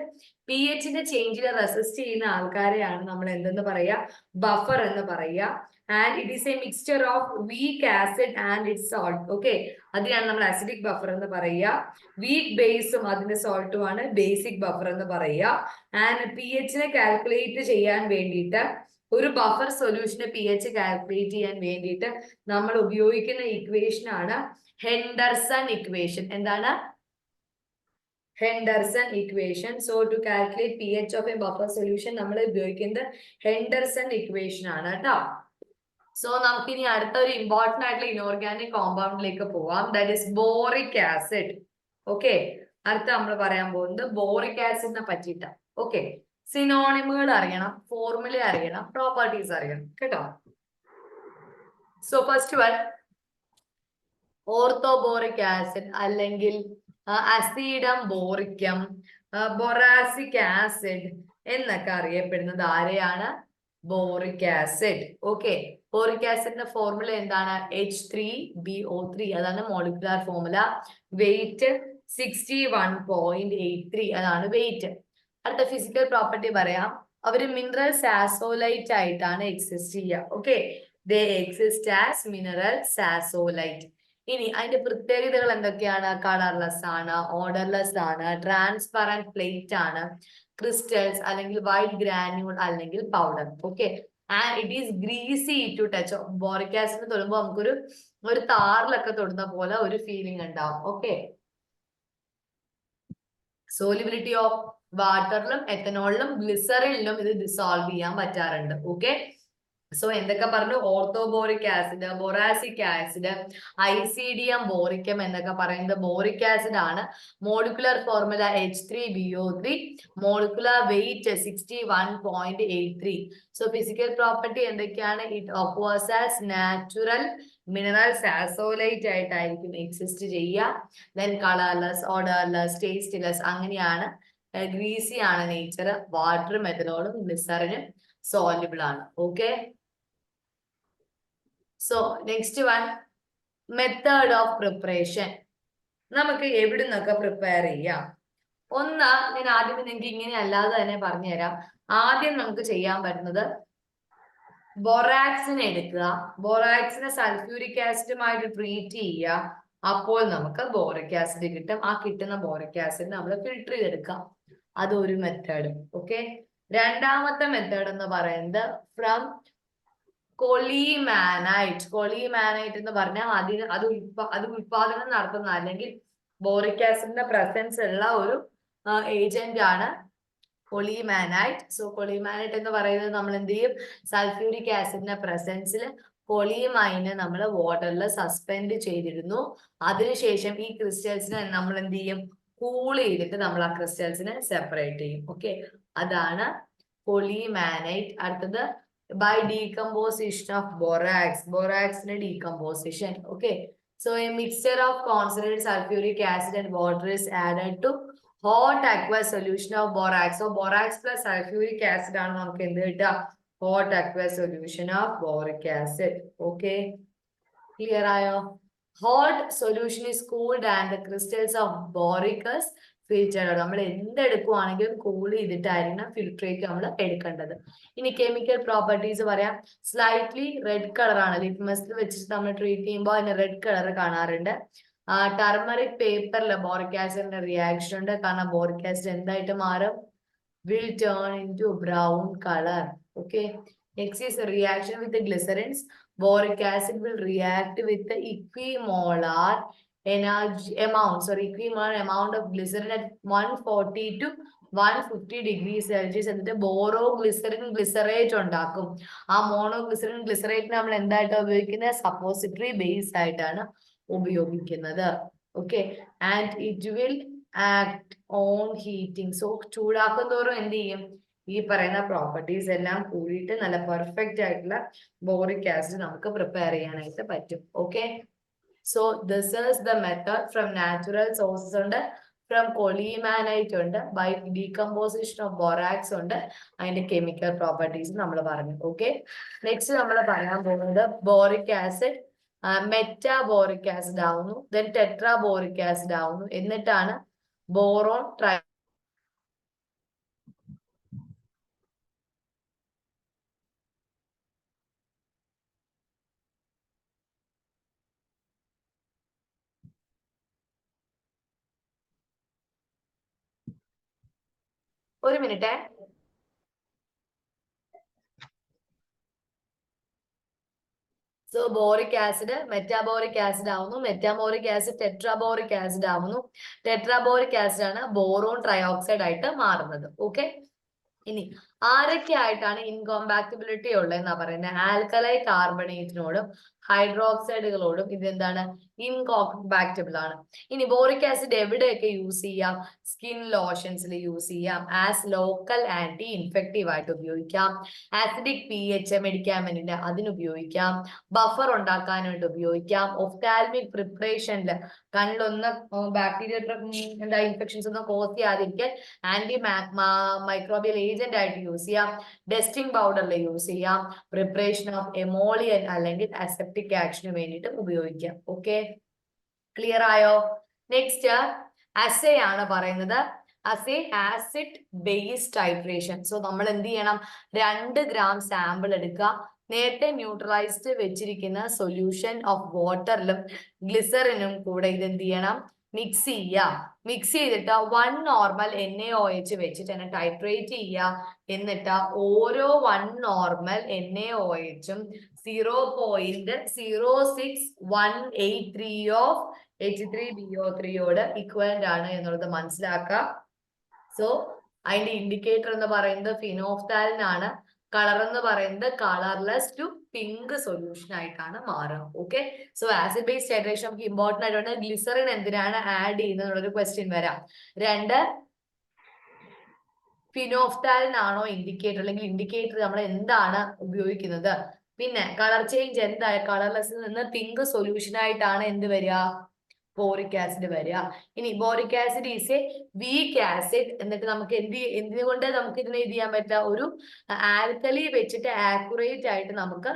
A: pH ന്റെ ചേഞ്ചിനെ റെസിസ്റ്റ് ചെയ്യുന്ന ആൾക്കാരെയാണ് നമ്മൾ എന്തെന്ന് പറയാ? ബഫർ എന്ന് പറയാ. And it is A mixture of weak acid and it's salt. Okay, അതിനാണ് നമ്മൾ അസിഡിക് ബഫർ എന്ന് പറയുക. വീക്ക് ബേസും അതിന്റെ സോൾട്ടും ആണ് ബേസിക് ബഫർ എന്ന് പറയുക. ആൻഡ് pH നെ കാൽക്കുലേറ്റ് ചെയ്യാൻ വേണ്ടിയിട്ട്, ഒരു ബഫർ സൊല്യൂഷന് pH കാൽക്കുലേറ്റ് ചെയ്യാൻ വേണ്ടിയിട്ട് നമ്മൾ ഉപയോഗിക്കുന്ന ഇക്വേഷൻ ആണ് ഹെൻഡർസൺ ഇക്വേഷൻ. എന്താണ്? Henderson equation. So to calculate pH of a buffer solution നമ്മൾ ഉപയോഗിക്കുന്നത് ഹെൻഡർസൺ ഇക്വേഷൻ ആണ് കേട്ടോ. സോ നമുക്ക് ഇനി അടുത്ത ഒരു ഇമ്പോർട്ടന്റ് ആയിട്ടുള്ള ഇനോർഗാനിക് കോമ്പൗണ്ടിലേക്ക് പോവാം. That is boric acid. Okay, അടുത്ത നമ്മൾ പറയാൻ പോകുന്നത് ബോറിക് ആസിഡിനെ പറ്റിയിട്ടാണ്. ഓക്കെ, സിനോണിമുകൾ അറിയണം, ഫോർമുല അറിയണം, പ്രോപ്പർട്ടീസ് അറിയണം കേട്ടോ. So first one orthoboric acid അല്ലെങ്കിൽ അസീഡം ബോറിക്കം, ബൊറാസിക് ആസിഡ് എന്നൊക്കെ അറിയപ്പെടുന്നത് ആരെയാണ്? Boric acid. ഓക്കെ, ബോറിക് ആസിഡിന്റെ ഫോർമുല എന്താണ്? H3BO3. അതാണ് മോളിക്കുലർ ഫോർമുല. വെയിറ്റ് 61.83. അതാണ് വെയിറ്റ്. അടുത്ത ഫിസിക്കൽ പ്രോപ്പർട്ടി പറയാം. അവര് മിനറൽ സാസോലൈറ്റ് ആയിട്ടാണ് എക്സിസ്റ്റ് ചെയ്യുക. Okay, they exist as mineral sassolite. ഇനി അതിന്റെ പ്രത്യേകതകൾ എന്തൊക്കെയാണ്? കളർലെസ് ആണ്, ഓർഡർലെസ് ആണ്, ട്രാൻസ്പെറന്റ് പ്ലേറ്റ് ആണ്, ക്രിസ്റ്റൽസ് അല്ലെങ്കിൽ വൈറ്റ് ഗ്രാന്യൂൾ അല്ലെങ്കിൽ powder. Okay, and it is greasy to touch. Boric acid തൊടുമ്പോൾ നമുക്കൊരു താറിലൊക്കെ തൊടുന്ന പോലെ ഒരു ഫീലിംഗ് ഉണ്ടാവും. ഓക്കെ, സോലിബിലിറ്റി ഓഫ് വാട്ടറിലും എത്തനോളിലും ഗ്ലിസറിനിലും ഇത് ഡിസോൾവ് ചെയ്യാൻ പറ്റാറുണ്ട്. ഓക്കെ, സോ എന്തൊക്കെ പറഞ്ഞു? ഓർത്തോബോറിക് ആസിഡ്, ബൊറാസിക് ആസിഡ്, ഐസിഡിയം ബോറിക്കം എന്നൊക്കെ പറയുന്നത് ബോറിക് ആസിഡ് ആണ്. Molecular formula H3BO3, molecular weight 61.83. So physical property എന്തൊക്കെയാണ്? It occurs as natural minerals sassolite ആയിട്ടായിരിക്കും എക്സിസ്റ്റ് ചെയ്യുക. ദെൻ കളർലെസ്, ഓർഡർലെസ്, ടേസ്റ്റ്ലെസ്, അങ്ങനെയാണ്. ഗ്രീസി ആണ് നേച്ചർ. വാട്ടർ, മെഥനോളും ഗ്ലിസറിനും സോല്യൂബിൾ ആണ്. Okay. So next one, method of preparation. നമുക്ക് എവിടെ നിന്നൊക്കെ പ്രിപ്പയർ ചെയ്യാം? ഒന്ന്, ഞാൻ ആദ്യം നിങ്ങൾക്ക് ഇങ്ങനെ അല്ലാതെ തന്നെ പറഞ്ഞുതരാം. ആദ്യം നമുക്ക് ചെയ്യാൻ പറ്റുന്നത് ബൊറാക്സിനെ എടുക്കുക, ബൊറാക്സിനെ സൾഫ്യൂരിക് ആസിഡുമായിട്ട് ട്രീറ്റ് ചെയ്യുക. അപ്പോൾ നമുക്ക് ബോറിക് ആസിഡ് കിട്ടും. ആ കിട്ടുന്ന ബോറിക് ആസിഡ് നമ്മൾ ഫിൽട്ടർ ചെയ്തെടുക്കാം. അതൊരു മെത്തേഡ്. ഓക്കെ. രണ്ടാമത്തെ മെത്തേഡ് എന്ന് പറയുന്നത് ഫ്രം കൊളിമാനൈറ്റ്. കൊളിമാനൈറ്റ് എന്ന് പറഞ്ഞാൽ അത് ഉൽപാദനം നടത്തുന്ന അല്ലെങ്കിൽ ബോറിക് ആസിഡിന്റെ പ്രസൻസ് ഉള്ള ഒരു ഏജന്റ് ആണ് കൊളിമാനൈറ്റ്. സോ കൊളിമാനൈറ്റ് എന്ന് പറയുന്നത് നമ്മൾ എന്ത് ചെയ്യും? സൾഫ്യൂരിക് ആസിഡിന്റെ പ്രസൻസിൽ കൊളിമൈനെ നമ്മൾ വാട്ടറിൽ സസ്പെൻഡ് ചെയ്തിരുന്നു. അതിനുശേഷം ഈ ക്രിസ്റ്റൽസിനെ നമ്മൾ എന്ത് ചെയ്യും? കൂൾ ചെയ്തിട്ട് നമ്മൾ ആ ക്രിസ്റ്റൽസിനെ സെപ്പറേറ്റ് ചെയ്യും. ഓക്കെ, അതാണ് കൊളിമാനൈറ്റ്. അടുത്തത് by decomposition of borax. Borax in decomposition. Okay. So a mixture of concentrated sulfuric acid and water is added to hot aqueous solution of borax. So borax plus sulfuric acid ആണ് നമുക്ക് എന്ത് കിട്ടുക? Hot aqueous solution of boric acid. Okay. Clear ആയോ? Hot solution is cooled and the crystals of boric acid filter. നമ്മൾ എന്തെടുക്കുവാണെങ്കിലും cool ചെയ്തിട്ടായിരിക്കണം filtrate നമ്മൾ എടുക്കേണ്ടത്. ഇനി കെമിക്കൽ പ്രോപ്പർട്ടീസ് പറയാം. സ്ലൈറ്റ്ലി റെഡ് കളറാണ്. ലിറ്റ്മസിൽ വെച്ചിട്ട് നമ്മൾ ട്രീറ്റ് ചെയ്യുമ്പോൾ അതിന് റെഡ് കളർ കാണാറുണ്ട്. ടർമറിക് പേപ്പറിൽ ബോറിക് ആസിഡിന്റെ റിയാക്ഷൻ ഉണ്ട്. കാരണം ബോറിക് ആസിഡ് എന്തായിട്ട് മാറും? Will turn into brown colour. Okay. Next is reaction with glycerins. Boric acid will react with equimolar equimolar amount of glycerin at 140 to 150 degrees Celsius എന്നിട്ട് ബോറോഗ്ലിസറിൻ glycerate ഉണ്ടാക്കും. ആ മോണോഗ്ലിസറിൻ glycerate നമ്മൾ എന്തായിട്ടാണ് ഉപയോഗിക്കുന്നത്? Suppository base ആയിട്ടാണ് ഉപയോഗിക്കുന്നത്. Okay. And it will act on heating. So ചൂടാക്കും തോറും എന്ത് ചെയ്യും? ഈ പറയുന്ന പ്രോപ്പർട്ടീസ് എല്ലാം കൂടിയിട്ട് നല്ല പെർഫെക്റ്റ് ആയിട്ടുള്ള ബോറിക് ആസിഡ് നമുക്ക് പ്രിപ്പയർ ചെയ്യാനായിട്ട് പറ്റും. Okay. So this is the method from natural sources ഉണ്ട്, from കൊളിമാനൈറ്റ് ഉണ്ട്, by decomposition of borax ഉണ്ട്, അതിന്റെ കെമിക്കൽ പ്രോപ്പർട്ടീസ് നമ്മൾ പറഞ്ഞു. ഓക്കെ. നെക്സ്റ്റ് നമ്മൾ പറയാൻ പോകുന്നത് ബോറിക് ആസിഡ് മെറ്റാബോറിക് ആസിഡ് ആവുന്നു, ദെൻ ടെട്രാബോറിക് ആസിഡ് ആവുന്നു, എന്നിട്ടാണ് ബോറോൺ ട്രൈ ഒരു minute. So boric acid metaboric acid ആവുന്നു, മെറ്റാബോറിക് ആസിഡ് ടെട്രാബോറിക് ആസിഡ് ആവുന്നു. ടെട്രാബോറിക് ആസിഡ് ആണ് ബോറോൺ ട്രയോക്സൈഡ് ആയിട്ട് മാറുന്നത്. ഓക്കെ. ഇനി ആരൊക്കെ ആയിട്ടാണ് ഇൻകോമ്പാക്ടിബിലിറ്റി ഉള്ളതെന്നാ പറയുന്നത്? ആൽക്കലൈ കാർബണേറ്റിനോടും ഹൈഡ്രോക്സൈഡുകളോടും ഇതെന്താണ്? ഇൻകോമ്പാക്റ്റബിൾ ആണ്. ഇനി ബോറിക് ആസിഡ് എവിടെയൊക്കെ യൂസ് ചെയ്യാം? സ്കിൻ ലോഷൻസിൽ യൂസ് ചെയ്യാം, ആസ് ലോക്കൽ ആന്റി ഇൻഫെക്റ്റീവ് ആയിട്ട് ഉപയോഗിക്കാം, ആസിഡിക് pH മെഡിക്കാമെന്റിന് അതിനുപയോഗിക്കാം, ബഫർ ഉണ്ടാക്കാനായിട്ട് ഉപയോഗിക്കാം, ഒഫ്താൽമിക് പ്രിപ്പറേഷനിൽ കണ്ണിലൊന്ന് ബാക്ടീരിയ എന്താ ഇൻഫെക്ഷൻസ് ഒന്നും കോസ് ചെയ്യാതിരിക്കാൻ ആന്റി മൈക്രോബിയൽ ഏജന്റ് ആയിട്ട് യൂസ് ചെയ്യാം, ഡസ്റ്റിംഗ് പൗഡറിൽ യൂസ് ചെയ്യാം, പ്രിപ്പറേഷൻ ഓഫ് എമോളിയൻ അല്ലെങ്കിൽ അസെപ്റ്റിക് ആക്ഷന് വേണ്ടിയിട്ട് ഉപയോഗിക്കാം. ഓക്കെ, ക്ലിയർ ആയോ? നെക്സ്റ്റ് അസേ ആണ് പറയുന്നത്. അസേ ആസിഡ് ബേസ് ടൈട്രേഷൻ. സോ നമ്മൾ എന്ത് ചെയ്യണം? 2 gram സാമ്പിൾ എടുക്കുക. നേരത്തെ ന്യൂട്രലൈസ്ഡ് വെച്ചിരിക്കുന്ന സൊല്യൂഷൻ ഓഫ് വാട്ടറിലും ഗ്ലിസറിനും കൂടെ ഇത് എന്ത് ചെയ്യണം? മിക്സ് ചെയ്യുക. മിക്സ് ചെയ്തിട്ട് 1 നോർമൽ NaOH വെച്ചിട്ട് തന്നെ ടൈട്രേറ്റ് ചെയ്യുക. എന്നിട്ട് ഓരോ 1 നോർമൽ NaOHഉം 0.06183 ഓഫ് H3BO3യോട് ഇക്വലന്റ് ആണ് എന്നുള്ളത് മനസ്സിലാക്കുക. സോ അതിന്റെ ഇൻഡിക്കേറ്റർ എന്ന് പറയുന്നത് ഫിനോഫ്താലിൻ ആണ്. കളർ എന്ന് പറയുന്നത് കളർലെസ് ടു പിങ്ക് സൊല്യൂഷൻ ആയിട്ടാണ് മാറുക. Okay, so acid based hydration നമുക്ക് ഇമ്പോർട്ടന്റ് ആയിട്ടുണ്ട്. ഗ്ലിസറിൻ എന്തിനാണ് ആഡ് ചെയ്യുന്നത് എന്നുള്ളൊരു ക്വസ്റ്റ്യൻ വരാം. 2, ഫിനോഫ്താലിൻ ആണോ ഇൻഡിക്കേറ്റർ, അല്ലെങ്കിൽ ഇൻഡിക്കേറ്റർ നമ്മൾ എന്താണ് ഉപയോഗിക്കുന്നത്. പിന്നെ കളർ ചേഞ്ച് എന്തായ കളർലെസ്സിൽ നിന്ന് പിങ്ക് സൊല്യൂഷൻ ആയിട്ടാണ് എന്ത് വരിക, ബോറിക് ആസിഡ് വരിക. ഇനി boric acid is A weak acid. എന്നിട്ട് നമുക്ക് എന്തുകൊണ്ട് നമുക്ക് ഇതിനെ ഇത് ചെയ്യാൻ പറ്റില്ല, ഒരു ആൽക്കലി വെച്ചിട്ട് ആക്യുറേറ്റ് ആയിട്ട് നമുക്ക്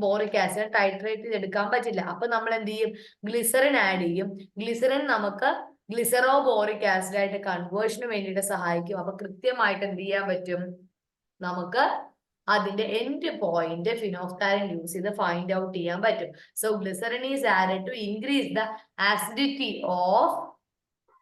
A: ബോറിക് ആസിഡ് ടൈട്രേറ്റ് ചെയ്തെടുക്കാൻ പറ്റില്ല. അപ്പൊ നമ്മൾ എന്ത് ചെയ്യും, ഗ്ലിസറിൻ ആഡ് ചെയ്യും. ഗ്ലിസറിൻ നമുക്ക് ഗ്ലിസറോ ബോറിക് ആസിഡ് ആയിട്ട് കൺവേർഷന് വേണ്ടിയിട്ട് സഹായിക്കും. അപ്പൊ കൃത്യമായിട്ട് എന്ത് ചെയ്യാൻ പറ്റും, നമുക്ക് അതിന്റെ എൻഡ് പോയിന്റ് ഫിനോഫ്താലിൻ യൂസ് ചെയ്ത് ഫൈൻഡ് ഔട്ട് ചെയ്യാൻ പറ്റും. So glycerin is added to increase the acidity of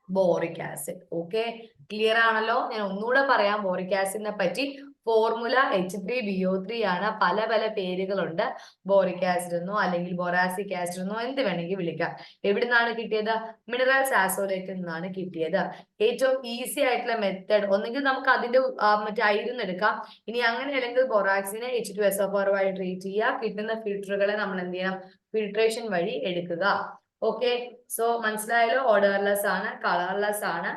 A: boric acid. Okay, clear ആണല്ലോ. ഞാൻ ഒന്നുകൂടെ പറയാം ബോറിക് ആസിഡിനെ പറ്റി. ഫോർമുല H3BO3 ആണ്. പല പല പേരുകളുണ്ട്. ബോറിക് ആസിഡ് എന്നോ അല്ലെങ്കിൽ ബൊറാസിക് ആസിഡ് എന്നോ എന്ത് വേണമെങ്കിൽ വിളിക്കാം. എവിടെ നിന്നാണ് കിട്ടിയത്, മിനറൽസ് ആസോലേറ്റിൽ നിന്നാണ് കിട്ടിയത്. ഏറ്റവും ഈസി ആയിട്ടുള്ള മെത്തേഡ്, ഒന്നെങ്കിൽ നമുക്ക് അതിന്റെ മറ്റേ അയിരുന്ന് എടുക്കാം. ഇനി അങ്ങനെ അല്ലെങ്കിൽ ബൊറാക്സിനെ H2SO4 വഴി ട്രീറ്റ് ചെയ്യുക. കിട്ടുന്ന ഫിൽറ്ററുകളെ നമ്മൾ എന്ത് ചെയ്യണം, ഫിൽട്രേഷൻ വഴി എടുക്കുക. ഓക്കെ, സോ മനസ്സിലായല്ലോ. ഓർഡർലെസ് ആണ്, കളർലെസ് ആണ്,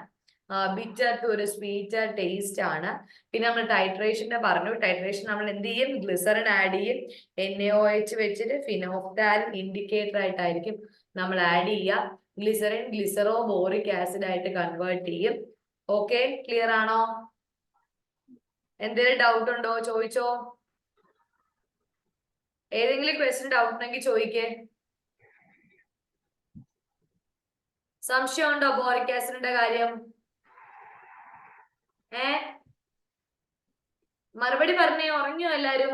A: ബിറ്റർ ടു ഒരു സ്വീറ്റർ ടേസ്റ്റ് ആണ്. പിന്നെ നമ്മൾ ടൈട്രേഷന്റെ പറഞ്ഞു. ടൈട്രേഷൻ നമ്മൾ എന്ത് ചെയ്യും, ഗ്ലിസറിൻ ആഡ് ചെയ്യും. NaOH വെച്ചിട്ട് ഫിനോഫ്താലിൻ ഇൻഡിക്കേറ്റർ ആയിട്ടായിരിക്കും നമ്മൾ ആഡ് ചെയ്യുക. ഗ്ലിസറിൻ ഗ്ലിസറോ ബോറിക് ആസിഡ് ആയിട്ട് കൺവേർട്ട് ചെയ്യും. ഓക്കെ, ക്ലിയർ ആണോ? എന്തെങ്കിലും ഡൗട്ട് ഉണ്ടോ, ചോദിച്ചോ. ഏതെങ്കിലും ക്വസ്റ്റ്യൻ ഡൗട്ട് ഉണ്ടെങ്കിൽ ചോദിക്കേ. സംശയം ഉണ്ടോ ബോറിക് ആസിഡിന്റെ കാര്യം? മറുപടി പറഞ്ഞേ. ഉറങ്ങിയോ എല്ലാരും?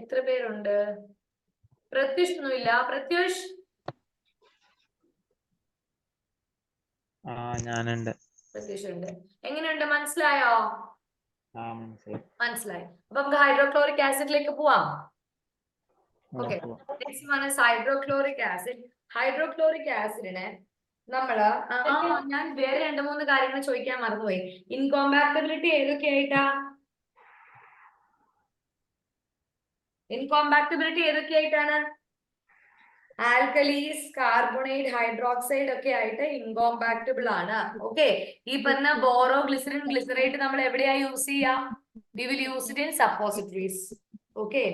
A: എത്ര പേരുണ്ട്? പ്രത്യുഷ് ഒന്നുമില്ല. പ്രത്യുഷ്
D: ഞാനുണ്ട്.
A: പ്രത്യുഷ് ഉണ്ട്. എങ്ങനെയുണ്ട്, മനസ്സിലായോ? മനസ്സിലായി. അപ്പൊ നമുക്ക് ഹൈഡ്രോക്ലോറിക് ആസിഡിലേക്ക് പോവാം. Okay, next one is hydrochloric acid. Hydrochloric ആസിഡിനെ നമ്മള് ഞാൻ വേറെ 2-3 കാര്യങ്ങൾ ചോദിക്കാൻ മറന്നുപോയി. ഇൻകോമ്പാക്ടബിലിറ്റി ഏതൊക്കെയായിട്ടാ? ഇൻകോമ്പാക്ടബിലിറ്റി ഏതൊക്കെയായിട്ടാണ്? ആൽക്കലീസ്, കാർബണേറ്റ്, ഹൈഡ്രോക്സൈഡ് ഒക്കെ ആയിട്ട് ഇൻകോമ്പാക്ടബിൾ ആണ്. ഓക്കെ, ഈ പറഞ്ഞ ബോറോ, ഗ്ലിസറിൻ, ഗ്ലിസറേറ്റ് നമ്മൾ എവിടെയാ യൂസ് ചെയ്യാം? We will use it in suppositories. Okay,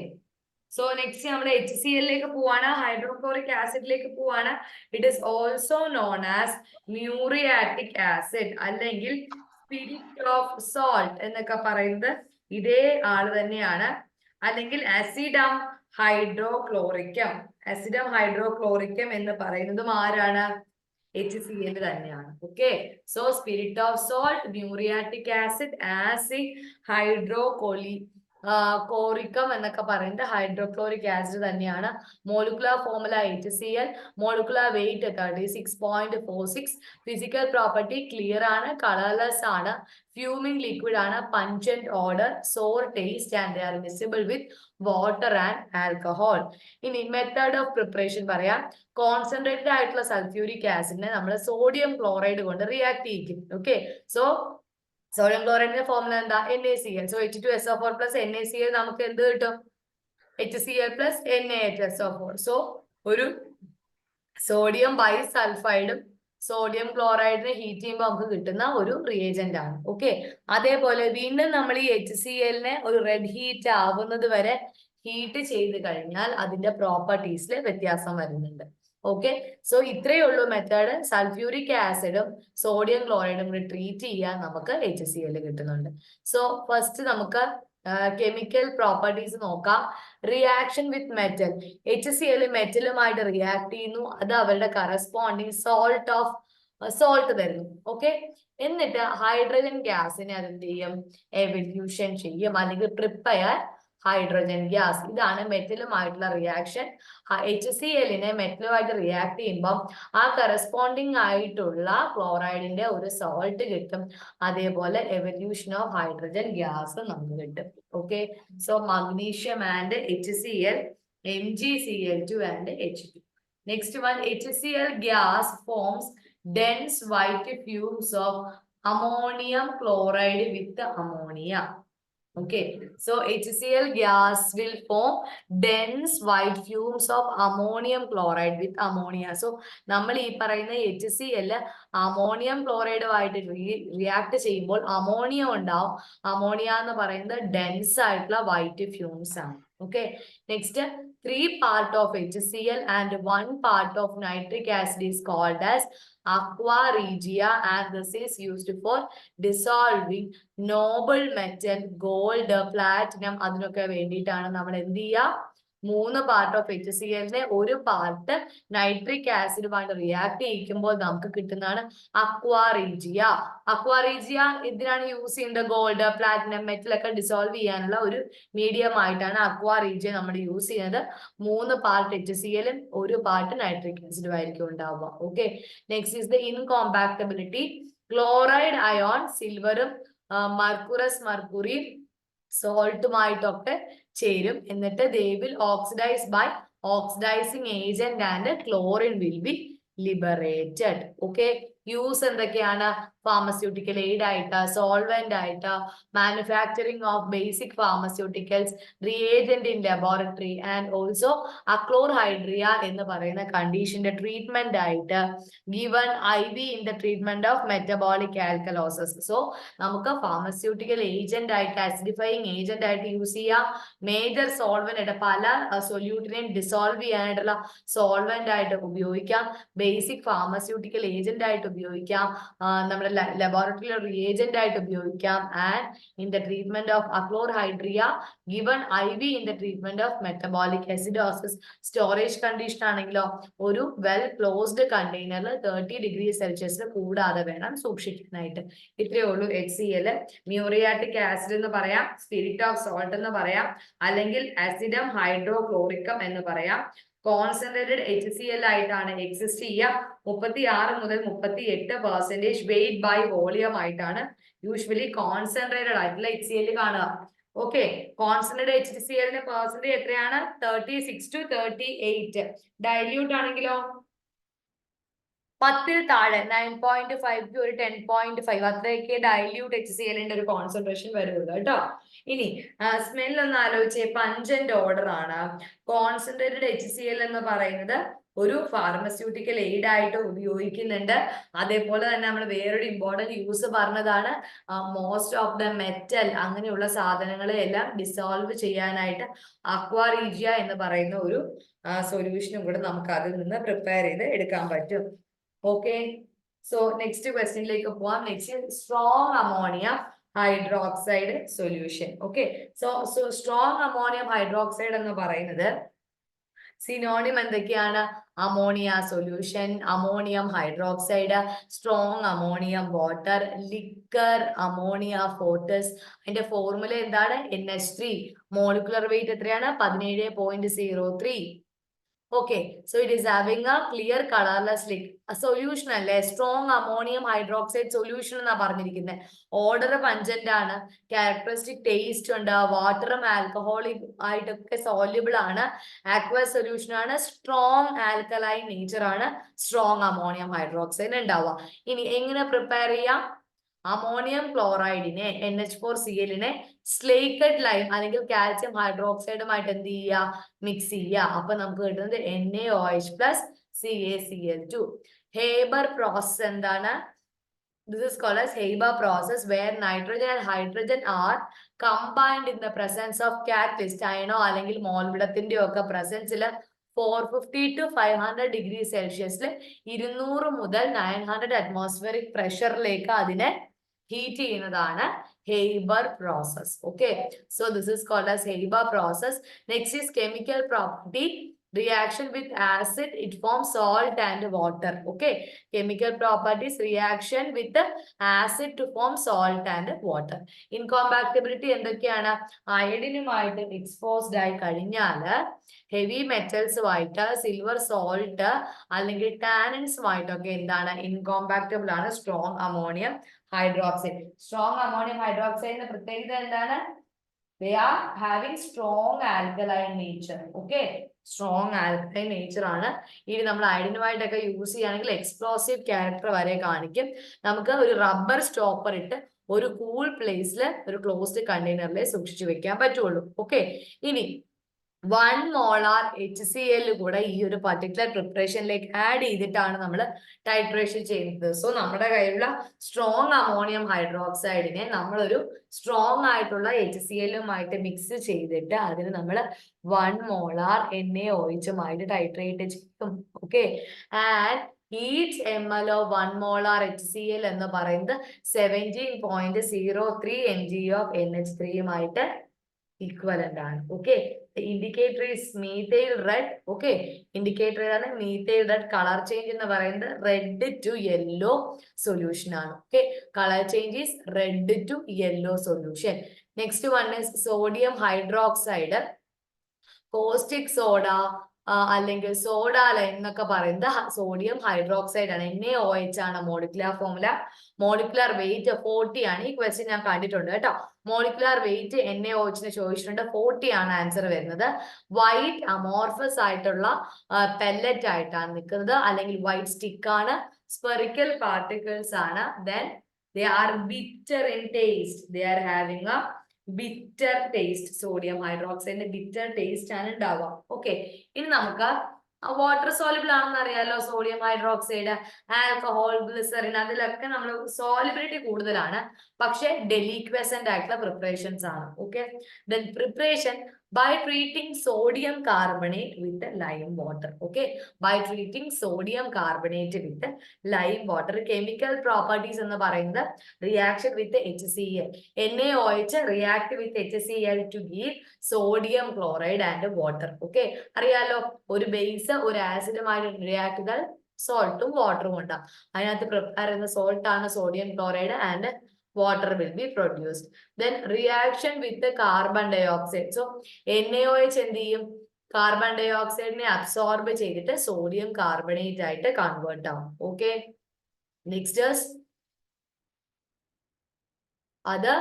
A: so next നമ്മൾ HCl പോവാണ്, ഹൈഡ്രോക്ലോറിക് ആസിഡിലേക്ക് പോവാണ്. It is also known as muriatic acid അല്ലെങ്കിൽ സ്പിരിറ്റ് ഓഫ് സോൾട്ട് എന്നൊക്കെ പറയുന്നത് ഇതേ ആള് തന്നെയാണ്. അല്ലെങ്കിൽ ആസിഡം ഹൈഡ്രോക്ലോറിക്കം. ആസിഡം ഹൈഡ്രോക്ലോറിക്കം എന്ന് പറയുന്നതും ആരാണ്? HCl തന്നെയാണ്. Okay, so spirit of salt, muriatic acid, acid, കോറിക്കം എന്നൊക്കെ പറയുന്നത് ഹൈഡ്രോക്ലോറിക് ആസിഡ് തന്നെയാണ്. Molecular formula HCl, molecular weight 36.46. Physical property clear ആണ്, കളർലെസ് ആണ്, ഫ്യൂമിംഗ് ലിക്വിഡ് ആണ്, pungent odour, sour taste and they are miscible with water and alcohol. ഇനി method of preparation പറയാം. Concentrated ആയിട്ടുള്ള സൾഫ്യൂരിക് ആസിഡിനെ നമ്മൾ സോഡിയം ക്ലോറൈഡ് കൊണ്ട് റിയാക്ട് ചെയ്യിക്കും. ഓക്കെ, സോ സോഡിയം ക്ലോറൈഡിന്റെ ഫോർമുല എന്താ? NaCl. So H2SO4 plus NaCl നമുക്ക് എന്ത് കിട്ടും? HCl plus NaHSO4. സോ ഒരു സോഡിയം ബൈസൾഫൈഡും സോഡിയം ക്ലോറൈഡിനെ ഹീറ്റ് ചെയ്യുമ്പോൾ നമുക്ക് കിട്ടുന്ന ഒരു റിയേജന്റ് ആണ്. ഓക്കെ, അതേപോലെ വീണ്ടും നമ്മൾ ഈ HCl-നെ ഒരു റെഡ് ഹീറ്റ് ആവുന്നത് വരെ ഹീറ്റ് ചെയ്ത് കഴിഞ്ഞാൽ അതിന്റെ പ്രോപ്പർട്ടീസിൽ വ്യത്യാസം വരുന്നുണ്ട്. ഓക്കെ, സോ ഇത്രയേ ഉള്ളൂ മെത്തേഡ്. സൾഫ്യൂരിക് ആസിഡും സോഡിയം ക്ലോറൈഡും കൂടി ട്രീറ്റ് ചെയ്യാൻ നമുക്ക് HCl കിട്ടുന്നുണ്ട്. സോ ഫസ്റ്റ് നമുക്ക് കെമിക്കൽ പ്രോപ്പർട്ടീസ് നോക്കാം. Reaction with metal. HCl മെറ്റലുമായിട്ട് റിയാക്ട് ചെയ്യുന്നു. അത് അവരുടെ കറസ്പോണ്ടിങ് സോൾട്ട് തരുന്നു. ഓക്കെ, എന്നിട്ട് ഹൈഡ്രജൻ ഗ്യാസിനെ അതെന്ത് ചെയ്യും? എവല്യൂഷൻ ചെയ്യും അല്ലെങ്കിൽ പ്രിപ്പയർ ഹൈഡ്രജൻ ഗ്യാസ്. ഇതാണ് മെറ്റലുമായിട്ടുള്ള റിയാക്ഷൻ. HCl-നെ മെറ്റലുമായിട്ട് റിയാക്ട് ചെയ്യുമ്പോൾ ആ കറസ്പോണ്ടിങ് ആയിട്ടുള്ള ക്ലോറൈഡിന്റെ ഒരു സോൾട്ട് കിട്ടും. അതേപോലെ എവല്യൂഷൻ ഓഫ് ഹൈഡ്രജൻ ഗ്യാസ് നമുക്ക് കിട്ടും. Okay, so magnesium and HCl, MgCl2 and H2. Next one, HCl gas forms dense white fumes of ammonium chloride with ammonia. Okay, so HCl gas will form dense white fumes of ammonium chloride with ammonia. So നമ്മൾ ഈ പറയുന്ന HCl ammonium ക്ലോറൈഡുമായിട്ട് react ചെയ്യുമ്പോൾ ammonia ഉണ്ടാവും. Ammonia എന്ന് പറയുന്നത് dense ആയിട്ടുള്ള white fumes ആണ്. Okay, next 3 part of HCl and 1 part of nitric acid is called as aqua regia, and this is used for dissolving noble metal, gold, platinum. അതിനൊക്കെ വേണ്ടിയിട്ടാണ് നമ്മൾ എന്ത് ചെയ്യുക, 3 പാർട്ട് ഓഫ് HCl ഒരു part nitric ആസിഡുമായിട്ട് react ചെയ്യിക്കുമ്പോൾ നമുക്ക് കിട്ടുന്നതാണ് അക്വാ regia. അക്വാ regia ഇതിനാണ് use ചെയ്യുന്നത്, ഗോൾഡ്, പ്ലാറ്റിനം, മെറ്റൽ ഒക്കെ ഡിസോൾവ് ചെയ്യാനുള്ള ഒരു മീഡിയം ആയിട്ടാണ് അക്വാ റീജിയ നമ്മൾ യൂസ് ചെയ്യുന്നത്. 3 പാർട്ട് HCl ഒരു പാർട്ട് നൈട്രിക് ആസിഡും ആയിരിക്കും ഉണ്ടാവുക. Okay, next is the incompatibility. Chloride ion സിൽവറും മെർക്കുറി സോൾട്ടുമായിട്ടൊക്കെ ചേരും. എന്നിട്ട് they will oxidize by oxidizing agent and chlorine will be liberated. Okay, use എന്തൊക്കെയാണ്? ഫാർമസ്യൂട്ടിക്കൽ എയ്ഡ് ആയിട്ട്, സോൾവെന്റ് ആയിട്ട്, manufacturing of basic pharmaceuticals, reagent in laboratory, and also achlorhydria എന്ന് പറയുന്ന കണ്ടീഷന്റെ ട്രീറ്റ്മെന്റ് ആയിട്ട്, given IV in the treatment of metabolic alkalosis. So നമുക്ക് pharmaceutical agent ആയിട്ട്, acidifying agent ആയിട്ട് യൂസ് ചെയ്യാം. മേജർ സോൾവെന്റ് ആയിട്ട്, പല സൊല്യൂട്ടിനെയും ഡിസോൾവ് ചെയ്യാനായിട്ടുള്ള സോൾവെന്റ് ആയിട്ട് ഉപയോഗിക്കാം. ബേസിക് ഫാർമസ്യൂട്ടിക്കൽ ഏജന്റ് ആയിട്ട് ഉപയോഗിക്കാം. നമ്മുടെ ലബോറട്ടറിയിലെ റിയേജന്റ് ആയിട്ട് ഉപയോഗിക്കാം. And in the treatment of achlorhydria, given IV in the treatment of metabolic acidosis. Storage condition ആണെങ്കിലോ ഒരു വെൽ ക്ലോസ്ഡ് കണ്ടെയ്നറിൽ 30°C കൂടാതെ വേണം സൂക്ഷിക്കാനായിട്ട്. ഇത്രയേ ഉള്ളൂ HCl. മ്യൂറിയാറ്റിക് ആസിഡ് എന്ന് പറയാം, സ്പിരിറ്റ് ഓഫ് സോൾട്ട് എന്ന് പറയാം, അല്ലെങ്കിൽ ആസിഡം ഹൈഡ്രോക്ലോറിക്കം എന്ന് പറയാം. കോൺസെൻട്രേറ്റഡ് HCl ആയിട്ടാണ് എക്സിസ്റ്റ് ചെയ്യുക. 36 മുതൽ 38% വെയിറ്റ് ബൈ വോളിയം ആയിട്ടാണ് യൂഷ്വലി കോൺസെൻട്രേറ്റഡ് ആയിട്ടുള്ള HCl കാണുക. ഓക്കെ, കോൺസെൻട്രേറ്റഡ് HCl പെർസെന്റേജ് എത്രയാണ്? 36 to 38. ഡൈല്യൂട്ട് ആണെങ്കിലോ 10 താഴെ 9.5 to ഒരു 10.5 അത്രയൊക്കെ ഡൈല്യൂട്ട് HCl ഒരു കോൺസെൻട്രേഷൻ വരുള്ളൂ കേട്ടോ. ഇനി സ്മെൽ ഒന്ന് ആലോചിച്ചേ, പഞ്ചന്റ് ഓർഡർ ആണ്. കോൺസെൻട്രേറ്റഡ് HCl എന്ന് പറയുന്നത് ഒരു ഫാർമസ്യൂട്ടിക്കൽ എയ്ഡ് ആയിട്ട് ഉപയോഗിക്കുന്നുണ്ട്. അതേപോലെ തന്നെ നമ്മൾ വേറൊരു ഇമ്പോർട്ടന്റ് യൂസ് പറഞ്ഞതാണ്, മോസ്റ്റ് ഓഫ് ദ മെറ്റൽ അങ്ങനെയുള്ള സാധനങ്ങളെ എല്ലാം ഡിസോൾവ് ചെയ്യാനായിട്ട് അക്വാ റീജിയ എന്ന് പറയുന്ന ഒരു സൊല്യൂഷനും കൂടെ നമുക്ക് അതിൽ നിന്ന് പ്രിപ്പയർ ചെയ്ത് എടുക്കാൻ പറ്റും. ഓക്കെ, സോ നെക്സ്റ്റ് ക്വസ്റ്റ്യനിലേക്ക് പോവാം. Next strong ammonia hydroxide solution. Okay, so strong ammonium hydroxide എന്ന് പറയുന്നത് സിനോണിം എന്തൊക്കെയാണ്? Ammonia solution, ammonium hydroxide, strong ammonium water, liquor ammonia ഫോർട്ടസ്. അതിന്റെ ഫോർമുല എന്താണ്? NH3. മോളിക്കുലർ വെയിറ്റ് എത്രയാണ്? 17.03. Okay, so it is having a clear colorless solution അല്ലേ? Strong ammonium hydroxide solution എന്നാ പറഞ്ഞിരിക്കുന്നത്. Order pungent ആണ്, ക്യാരക്ടറിസ്റ്റിക് ടേസ്റ്റ് ഉണ്ട്, വാട്ടറും ആൽക്കഹോളിക് ആയിട്ടൊക്കെ സോല്യൂബിൾ ആണ്, ആക്വസ് സൊല്യൂഷൻ ആണ്, സ്ട്രോങ് ആൽക്കലൈൻ നേച്ചർ ആണ് സ്ട്രോങ് അമോണിയം ഹൈഡ്രോക്സൈഡ് ഉണ്ടാവുക. ഇനി എങ്ങനെ പ്രിപ്പയർ ചെയ്യാം? അമോണിയം ക്ലോറൈഡിനെ NH4Cl സ്ലേക്കഡ് ലൈം അല്ലെങ്കിൽ കാൽസ്യം ഹൈഡ്രോക്സൈഡുമായിട്ട് എന്ത് ചെയ്യുക? മിക്സ് ചെയ്യുക. അപ്പൊ നമുക്ക് കിട്ടുന്നത് NaOH plus CaCl2. Haber process എന്താണ്? This is called as Haber process, where nitrogen and hydrogen are combined in the presence of catalyst അയണോ അല്ലെങ്കിൽ മോൾവിടത്തിന്റെ ഒക്കെ പ്രസൻസിൽ 450 to 500°C 200 മുതൽ 900 അറ്റ്മോസ്ഫിയറിക് പ്രഷറിലേക്ക് അതിനെ ഹീറ്റ് ചെയ്യുന്നതാണ് Haber process. Okay, so this is called as Haber process. Next is chemical property. Reaction with acid, it forms salt and water. Okay, chemical properties, reaction with the acid to form salt and water. Incompatibility എന്തൊക്കെയാണ്? അയഡിനുമായിട്ട് exposed ആയി കഴിഞ്ഞാൽ heavy മെറ്റൽസുമായിട്ട്, silver salt അല്ലെങ്കിൽ ടാനൻസുമായിട്ടൊക്കെ എന്താണ്? Incompatible ആണ് strong ammonium hydroxide. Strong ammonium ഹൈഡ്രോക്സൈഡിന്റെ പ്രത്യേകത എന്താണ്? They are having strong alkaline nature. Okay, strong alkaline nature ആണ്. ഇനി നമ്മൾ അയഡിനുമായിട്ടൊക്കെ യൂസ് ചെയ്യുകയാണെങ്കിൽ എക്സ്പ്ലോസീവ് ക്യാരക്ടർ വരെ കാണിക്കും. നമുക്ക് ഒരു റബ്ബർ സ്റ്റോപ്പർ ഇട്ട് ഒരു കൂൾ പ്ലേസിൽ ഒരു ക്ലോസ്ഡ് കണ്ടെയ്നറിൽ സൂക്ഷിച്ചു വെക്കാൻ പറ്റുള്ളൂ. ഓക്കെ, ഇനി 1 മോളാർ HCl കൂടെ ഈ ഒരു പർട്ടിക്കുലർ പ്രിപ്പറേഷനിലേക്ക് ആഡ് ചെയ്തിട്ടാണ് നമ്മൾ ടൈട്രേഷൻ ചെയ്യുന്നത്. സോ നമ്മുടെ കയ്യിലുള്ള സ്ട്രോങ് അമോണിയം ഹൈഡ്രോക്സൈഡിനെ നമ്മളൊരു സ്ട്രോങ് ആയിട്ടുള്ള HCl-ഉമായിട്ട് മിക്സ് ചെയ്തിട്ട് അതിന് നമ്മൾ 1 മോളാർ NaOH-ഉമായിട്ട് ടൈട്രേറ്റ് ചെയ്യും. Okay, and each ml of 1 molar HCl എന്ന് പറയുന്നത് 17.03 mg of NH3-യുമായിട്ട് ഈക്വലന്റ് ആണ്. Okay, indicator is methyl red. Okay, indicator ആണ് മീഥൈൽ റെഡ്. കളർ ചേഞ്ച് എന്ന് പറയുന്നത് റെഡ് ടു യെല്ലോ സൊല്യൂഷൻ ആണ്. Okay, colour change is red to yellow solution. Next one is sodium hydroxide, caustic soda അല്ലെങ്കിൽ soda lime എന്നൊക്കെ പറയുന്നത് sodium hydroxide ആണ്. NaOH ആണ് molecular formula. Molecular weight 40 ആണ്. ഈ ക്വസ്റ്റ്യൻ ഞാൻ കണ്ടിട്ടുണ്ട് കേട്ടോ. മോളിക്കുലർ വെയിറ്റ് NaOH ചോദിച്ചിട്ടുണ്ട്, 40 ആണ് ആൻസർ വരുന്നത്. വൈറ്റ് അമോർഫസ് ആയിട്ടുള്ള പെല്ലറ്റ് ആയിട്ടാണ് നിൽക്കുന്നത്, അല്ലെങ്കിൽ വൈറ്റ് സ്റ്റിക്ക് ആണ്. സ്പെറിക്കൽ പാർട്ടിക്കിൾസ് ആണ്. Then they are bitter in taste. They are having a bitter taste. Sodium ഹൈഡ്രോക്സൈഡിന്റെ ബിറ്റർ ടേസ്റ്റ് ആണ് ഉണ്ടാവുക. ഓക്കെ, ഇനി നമുക്ക് വാട്ടർ സോളിബിൾ ആണെന്ന് അറിയാലോ. സോഡിയം ഹൈഡ്രോക്സൈഡ്, ആൽക്കഹോൾ, ഗ്ലിസറിൻ, അതിലൊക്കെ നമ്മൾ സോളിബിലിറ്റി കൂടുതലാണ്, പക്ഷെ ഡെലിക്വസന്റ് ആയിട്ടുള്ള പ്രിപ്പറേഷൻസ് ആണ്. Okay, then preparation by treating sodium carbonate with lime water. Okay, by treating sodium carbonate with lime water. Chemical properties എന്ന് പറയുന്നത് reaction with HCl. NaOH react with HCl to give sodium chloride and water. Okay, അറിയാലോ, ഒരു base ഒരു ആസിഡുമായി react ചെയ്താൽ സോൾട്ടും വാട്ടറും ഉണ്ടാവും. അതിനകത്ത് prepare ചെയ്യുന്ന സോൾട്ട് ആണ് sodium chloride and water will be produced. Then reaction with the carbon dioxide. So NaOH എന്ത് ചെയ്യും? കാർബൺ ഡയോക്സൈഡിനെ അബ്സോർബ് ചെയ്തിട്ട് സോഡിയം കാർബണേറ്റ് ആയിട്ട് കൺവേർട്ട് ആവും. ഓക്കെ, നെക്സ്റ്റ് അത്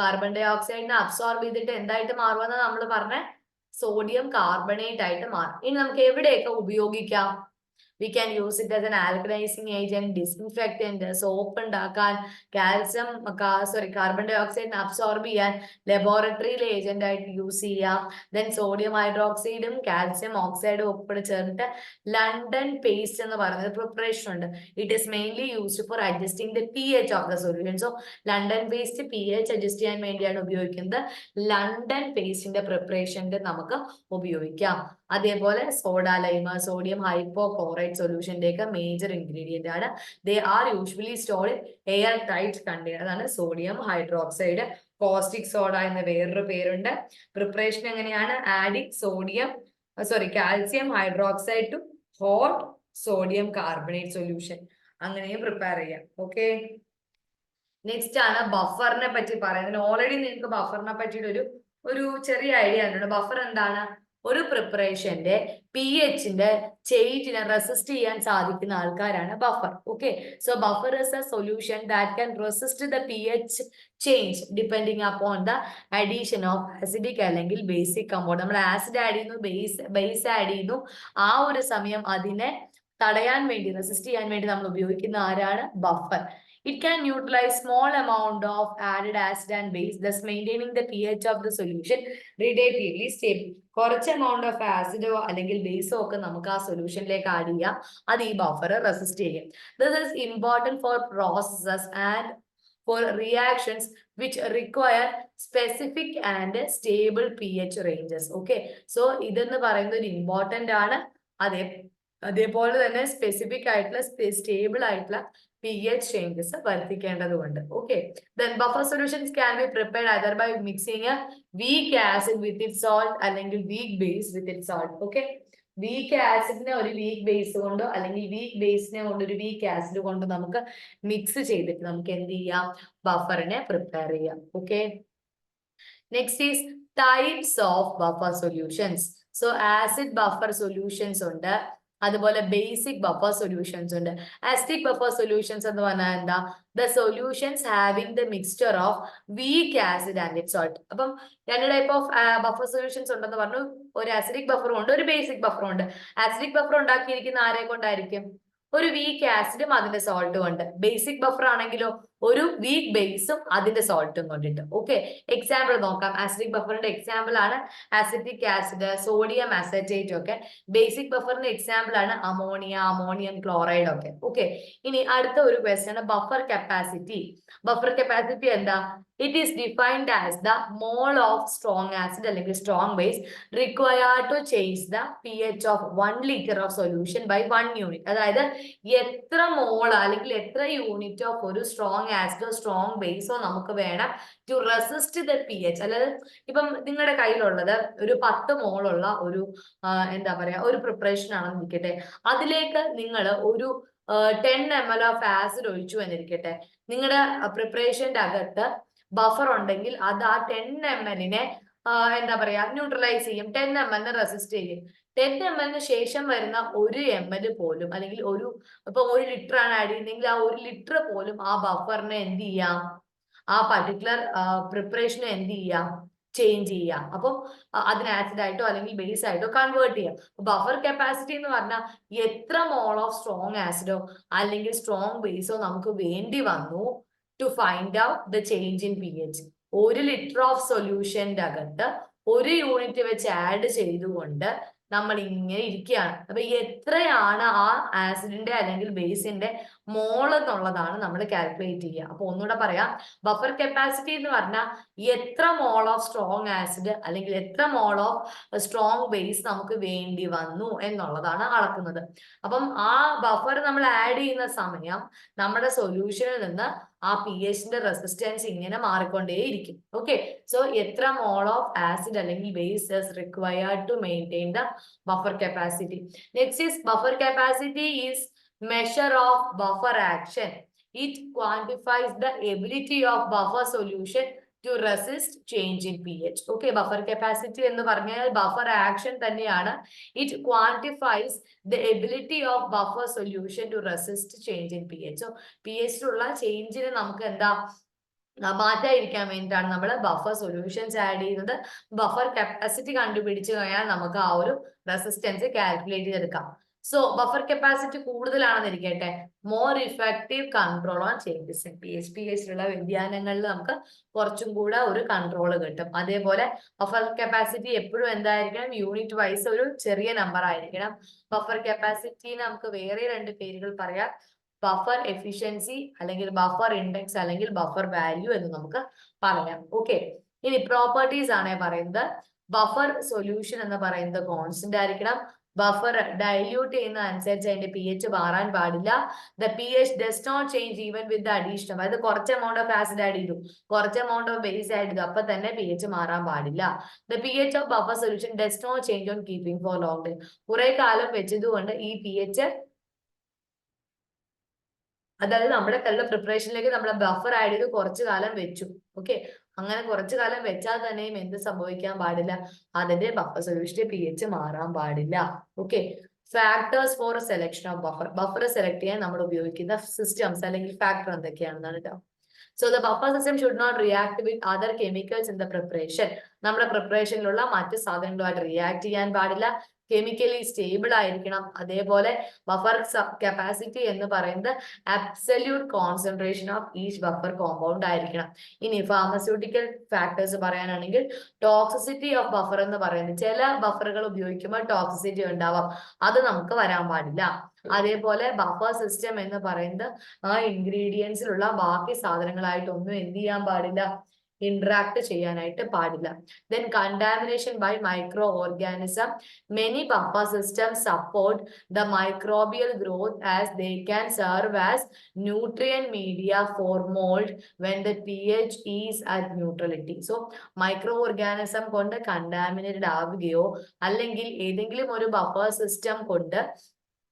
A: കാർബൺ ഡയോക്സൈഡിനെ അബ്സോർബ് ചെയ്തിട്ട് എന്തായിട്ട് മാറുമെന്ന് നമ്മൾ പറഞ്ഞ സോഡിയം കാർബണേറ്റ് ആയിട്ട് മാറും. ഇനി നമുക്ക് എവിടെയൊക്കെ ഉപയോഗിക്കാം? We can use it as an alkalizing agent, disinfectant, soap ഉണ്ടാക്കാൻ, കാൽസ്യം കാർബൺ ഡയോക്സൈഡിനെ അബ്സോർബ് ചെയ്യാൻ ലബോറട്ടറിയിൽ ഏജന്റ് ആയിട്ട് യൂസ് ചെയ്യാം. ദെൻ സോഡിയം ഹൈഡ്രോക്സൈഡും കാൽസ്യം ഓക്സൈഡും ഉൾപ്പെടെ ചേർന്നിട്ട് ലണ്ടൻ പേസ്റ്റ് എന്ന് പറയുന്നത് പ്രിപ്പറേഷൻ ഉണ്ട്. It is mainly used for adjusting the pH of the solution. So London paste pH adjust ചെയ്യാൻ വേണ്ടിയാണ് ഉപയോഗിക്കുന്നത്. ലണ്ടൻ പേസ്റ്റിന്റെ പ്രിപ്പറേഷന്റെ നമുക്ക് ഉപയോഗിക്കാം. അതേപോലെ സോഡ ലൈമ, സോഡിയം ഹൈപ്പോക്ലോറൈഡ് സൊല്യൂഷന്റെ ഒക്കെ മേജർ ഇൻഗ്രീഡിയന്റ് ആണ്. They are usually stored in air tight container. അതാണ് സോഡിയം ഹൈഡ്രോക്സൈഡ്. കോസ്റ്റിക് സോഡ എന്ന വേറൊരു പേരുണ്ട്. പ്രിപ്പറേഷൻ എങ്ങനെയാണ്? Adding calcium hydroxide to hot sodium carbonate solution. അങ്ങനെയും പ്രിപ്പയർ ചെയ്യാം. ഓക്കെ, നെക്സ്റ്റ് ആണ് ബഫറിനെ പറ്റി പറയുന്നത്. ഓൾറെഡി നിങ്ങൾക്ക് ബഫറിനെ പറ്റിയിട്ട് ഒരു ചെറിയ ഐഡിയ ഉണ്ട്. ബഫർ എന്താണ്? ഒരു പ്രിപ്പറേഷന്റെ pHന്റെ ചേഞ്ചിനെ റെസിസ്റ്റ് ചെയ്യാൻ സാധിക്കുന്ന ആൾക്കാരാണ് buffer. Okay, so buffer is a solution that can resist the pH change depending upon the addition of acidic അല്ലെങ്കിൽ ബേസിക് കമ്പൗണ്ട്. നമ്മൾ ആസിഡ് ആഡ് ചെയ്യുന്നു, ബേസ് ആഡ് ചെയ്യുന്നു. ആ ഒരു സമയം അതിനെ തടയാൻ വേണ്ടി, റെസിസ്റ്റ് ചെയ്യാൻ വേണ്ടി നമ്മൾ ഉപയോഗിക്കുന്ന ആരാണ്? Buffer. It can utilize small amount of added acid and base, thus maintaining the pH of the solution relatively stable. കുറച്ച് എമൗണ്ട് ഓഫ് ആസിഡോ അല്ലെങ്കിൽ ബേസോ ഒക്കെ നമുക്ക് ആ സൊല്യൂഷനിലേക്ക് ആഡ് ചെയ്യാം. അത് ഈ ബഫർ റെസിസ്റ്റ് ചെയ്യും. This is important for processes and for reactions which require specific and stable pH ranges. Okay, so ഇതെന്ന് പറയുന്നത് ഒരു ഇമ്പോർട്ടന്റ് ആണ്. അതേപോലെ തന്നെ സ്പെസിഫിക് ആയിട്ടുള്ള സ്റ്റേബിൾ ആയിട്ടുള്ള pH changes വർദ്ധിക്കേണ്ടതുണ്ട്. Okay, then buffer solutions can be prepared either by mixing a weak acid with its salt അല്ലെങ്കിൽ weak base with its salt. Okay, weak acidനെ ഒരു weak base കൊണ്ടോ അല്ലെങ്കിൽ weak baseനെ കൊണ്ട് ഒരു weak acid കൊണ്ടോ നമുക്ക് mix ചെയ്തിട്ട് നമുക്ക് എന്ത് ചെയ്യാം? ബഫറിനെ പ്രിപ്പയർ ചെയ്യാം. Okay, next is types of buffer solutions. So acid buffer solutions ഉണ്ട്, അതുപോലെ ബേസിക് ബഫർ സൊല്യൂഷൻസ് ഉണ്ട്. ആസിഡിക് ബഫർ സൊല്യൂഷൻസ് എന്ന് പറഞ്ഞാൽ എന്താ? The solutions having the mixture of weak acid and it salt. അപ്പം രണ്ട് ടൈപ്പ് ഓഫ് ബഫർ സൊല്യൂഷൻസ് ഉണ്ടെന്ന് പറഞ്ഞു. ഒരു ആസിഡിക് ബഫറും ഉണ്ട്, ഒരു ബേസിക് ബഫറും ഉണ്ട്. ആസിഡിക് ബഫർ ഉണ്ടാക്കിയിരിക്കുന്ന ആരെ കൊണ്ടായിരിക്കും? ഒരു വീക്ക് ആസിഡും അതിന്റെ സോൾട്ടും ഉണ്ട്. ബേസിക് ബഫർ ആണെങ്കിലോ ഒരു വീക്ക് ബേസും അതിന്റെ സോൾട്ടും കൊണ്ടിട്ട്. ഓക്കെ, എക്സാമ്പിൾ നോക്കാം. ആസിഡിക് ബഫറിന്റെ എക്സാമ്പിൾ ആണ് ആസിറ്റിക് ആസിഡ്, സോഡിയം അസറ്റേറ്റ് ഒക്കെ. ബേസിക് ബഫറിന്റെ എക്സാമ്പിൾ ആണ് അമോണിയ, അമോണിയം ക്ലോറൈഡ് ഒക്കെ. ഓക്കെ, ഇനി അടുത്ത ഒരു question, buffer capacity. Buffer capacity എന്താ? It is defined as the mole of strong acid അല്ലെങ്കിൽ strong base required to change the pH of 1 litre of solution by 1 unit. അതായത് എത്ര mole അല്ലെങ്കിൽ എത്ര യൂണിറ്റ് ഓഫ് ഒരു സ്ട്രോങ് ആസിഡോ strong ബേസോ നമുക്ക് വേണം ടു റെസിസ്റ്റ് ദ pH. അതായത് ഇപ്പം നിങ്ങളുടെ കയ്യിലുള്ളത് ഒരു 10 മോളുള്ള ഒരു എന്താ പറയാ ഒരു പ്രിപ്പറേഷൻ ആണെന്ന് ഇരിക്കട്ടെ. അതിലേക്ക് നിങ്ങൾ ഒരു 10 ml ഓഫ് ആസിഡ് ഒഴിച്ചു എന്നിരിക്കട്ടെ. നിങ്ങളുടെ പ്രിപ്പറേഷന്റെ അകത്ത് ബഫർ ഉണ്ടെങ്കിൽ അത് ആ 10 ml-നെ എന്താ പറയാ ന്യൂട്രലൈസ് ചെയ്യും, 10 ml റെസിസ്റ്റ് ചെയ്യും. 10 ml ശേഷം വരുന്ന 1 ml പോലും അല്ലെങ്കിൽ ഇപ്പൊ 1 ലിറ്റർ ആണ് ആഡ് ചെയ്യുന്നതെങ്കിൽ ആ 1 ലിറ്റർ പോലും ആ ബഫറിനെ എന്ത് ചെയ്യാം, ആ പർട്ടിക്കുലർ പ്രിപ്പറേഷനെ എന്ത് ചെയ്യാം, ചേഞ്ച് ചെയ്യാം. അപ്പം അതിന് ആസിഡ് ആയിട്ടോ അല്ലെങ്കിൽ ബേസ് ആയിട്ടോ കൺവേർട്ട് ചെയ്യാം. ബഫർ കപ്പാസിറ്റി എന്ന് പറഞ്ഞാൽ എത്ര മോൾ ഓഫ് സ്ട്രോങ് ആസിഡോ അല്ലെങ്കിൽ സ്ട്രോങ് ബേസോ നമുക്ക് വേണ്ടി വന്നു to find out the change in pH. 1 litre of സൊല്യൂഷന്റെ അകത്ത് 1 യൂണിറ്റ് വെച്ച് ആഡ് ചെയ്തുകൊണ്ട് നമ്മൾ ഇങ്ങനെ ഇരിക്കുകയാണ്. അപ്പൊ എത്രയാണ് ആ ആസിഡിന്റെ അല്ലെങ്കിൽ ബേസിന്റെ മോൾ എന്നുള്ളതാണ് നമ്മൾ കാൽക്കുലേറ്റ് ചെയ്യുക. അപ്പൊ ഒന്നുകൂടെ പറയാം, ബഫർ കപ്പാസിറ്റി എന്ന് പറഞ്ഞാൽ എത്ര മോൾ ഓഫ് സ്ട്രോങ് ആസിഡ് അല്ലെങ്കിൽ എത്ര മോൾ ഓഫ് സ്ട്രോങ് ബേസ് നമുക്ക് വേണ്ടി വന്നു എന്നുള്ളതാണ് അളക്കുന്നത്. അപ്പം ആ ബഫർ നമ്മൾ ആഡ് ചെയ്യുന്ന സമയം നമ്മുടെ സൊല്യൂഷനിൽ നിന്ന് ആ pHന്റെ റെസിസ്റ്റൻസ് ഇങ്ങനെ മാറിക്കൊണ്ടേയിരിക്കും. ഓക്കെ, സോ എത്ര മോൾ ഓഫ് ആസിഡ് അല്ലെങ്കിൽ base is required to maintain the buffer capacity. Next is buffer capacity is measure of buffer action. It quantifies the ability of buffer solution to resist change in pH. Okay, buffer capacity എന്ന് പറഞ്ഞാൽ buffer action തന്നെയാണ്. It quantifies the ability of buffer solution to resist change in pH. So pH ഉള്ള ചേഞ്ചിന് നമുക്ക് എന്താ മാറ്റാതിരിക്കാൻ വേണ്ടിയിട്ടാണ് നമ്മൾ buffer solutions add ചെയ്യുന്നത്. ബഫർ കപ്പാസിറ്റി കണ്ടുപിടിച്ചു കഴിഞ്ഞാൽ നമുക്ക് ആ ഒരു റെസിസ്റ്റൻസ് കാൽക്കുലേറ്റ് ചെയ്തെടുക്കാം. സോ ബഫർ കപ്പാസിറ്റി കൂടുതലാണെന്നിരിക്കട്ടെ, more effective control on changes in pH. pHയിലുള്ള വ്യതിയാനങ്ങളിൽ നമുക്ക് കുറച്ചും കൂടെ ഒരു കൺട്രോൾ കിട്ടും. അതേപോലെ ബഫർ കപ്പാസിറ്റി എപ്പോഴും എന്തായിരിക്കണം, യൂണിറ്റ് വൈസ് ഒരു ചെറിയ നമ്പർ ആയിരിക്കണം. ബഫർ കപ്പാസിറ്റിന് നമുക്ക് വേറെ 2 പേരുകൾ പറയാം, ബഫർ എഫിഷ്യൻസി അല്ലെങ്കിൽ ബഫർ ഇൻഡെക്സ് അല്ലെങ്കിൽ ബഫർ വാല്യൂ എന്ന് നമുക്ക് പറയാം. ഓക്കെ, ഇനി പ്രോപ്പർട്ടീസ് ആണ് പറയുന്നത്. ബഫർ സൊല്യൂഷൻ എന്ന് പറയുന്നത് കോൺസ്റ്റന്റ് ആയിരിക്കണം. ബഫർ ഡൈല്യൂട്ട് ചെയ്യുന്ന അനുസരിച്ച് അതിന്റെ pH മാറാൻ പാടില്ല. The pH does not change even with addition. അതായത് കുറച്ച് എമൗണ്ട് ഓഫ് ആസിഡ് ആഡ് ചെയ്തു, കുറച്ച് എമൗണ്ട് ഓഫ് ബേസ് ആഡ് ചെയ്തു, അപ്പൊ തന്നെ pH മാറാൻ പാടില്ല. The pH of buffer solution does not change on keeping for long time. കുറെ കാലം വെച്ചതുകൊണ്ട് ഈ pH, അതായത് നമ്മുടെ കയ്യിലുള്ള പ്രിപ്പറേഷനിലേക്ക് നമ്മൾ ബഫർ ആഡ് ചെയ്ത് കുറച്ചു കാലം വെച്ചു. ഓക്കെ, അങ്ങനെ കുറച്ചു കാലം വെച്ചാൽ തന്നെയും എന്ത് സംഭവിക്കാൻ പാടില്ല, അതിന്റെ ബഫർ സൊല്യൂഷന്റെ pH മാറാൻ പാടില്ല. Okay, factors four selection of buffer. Buffer select ചെയ്യാൻ നമ്മൾ ഉപയോഗിക്കുന്ന സിസ്റ്റംസ് അല്ലെങ്കിൽ ഫാക്ടർ എന്തൊക്കെയാണെന്നാണ് കേട്ടോ. So the buffer system should not react with other chemicals in the preparation. നമ്മുടെ പ്രിപ്പറേഷനിലുള്ള മറ്റ് സാധനങ്ങളുമായിട്ട് റിയാക്ട് ചെയ്യാൻ പാടില്ല. കെമിക്കലി സ്റ്റേബിൾ ആയിരിക്കണം. അതേപോലെ ബഫർ കപ്പാസിറ്റി എന്ന് പറയുന്നത് absolute concentration of each buffer compound ആയിരിക്കണം. ഇനി ഫാർമസ്യൂട്ടിക്കൽ ഫാക്ടേഴ്സ് പറയാനാണെങ്കിൽ ടോക്സിസിറ്റി ഓഫ് ബഫർ എന്ന് പറയുന്നത്, ചില ബഫറുകൾ ഉപയോഗിക്കുമ്പോൾ ടോക്സിസിറ്റി ഉണ്ടാവാം, അത് നമുക്ക് വരാൻ പാടില്ല. അതേപോലെ ബഫർ സിസ്റ്റം എന്ന് പറയുന്നത് ആ ഇൻഗ്രീഡിയൻസിലുള്ള ബാക്കി സാധനങ്ങളായിട്ടൊന്നും എന്ത് ചെയ്യാൻ പാടില്ല, interact ചെയ്യാനായിട്ട് പാടില്ല. Then contamination by microorganism. Many buffer systems support the microbial growth as they can serve as nutrient media for mold when the pH is at neutrality. So microorganism കൊണ്ട് contaminated ആവുകയോ അല്ലെങ്കിൽ ഏതെങ്കിലും ഒരു ബഫർ സിസ്റ്റം കൊണ്ട്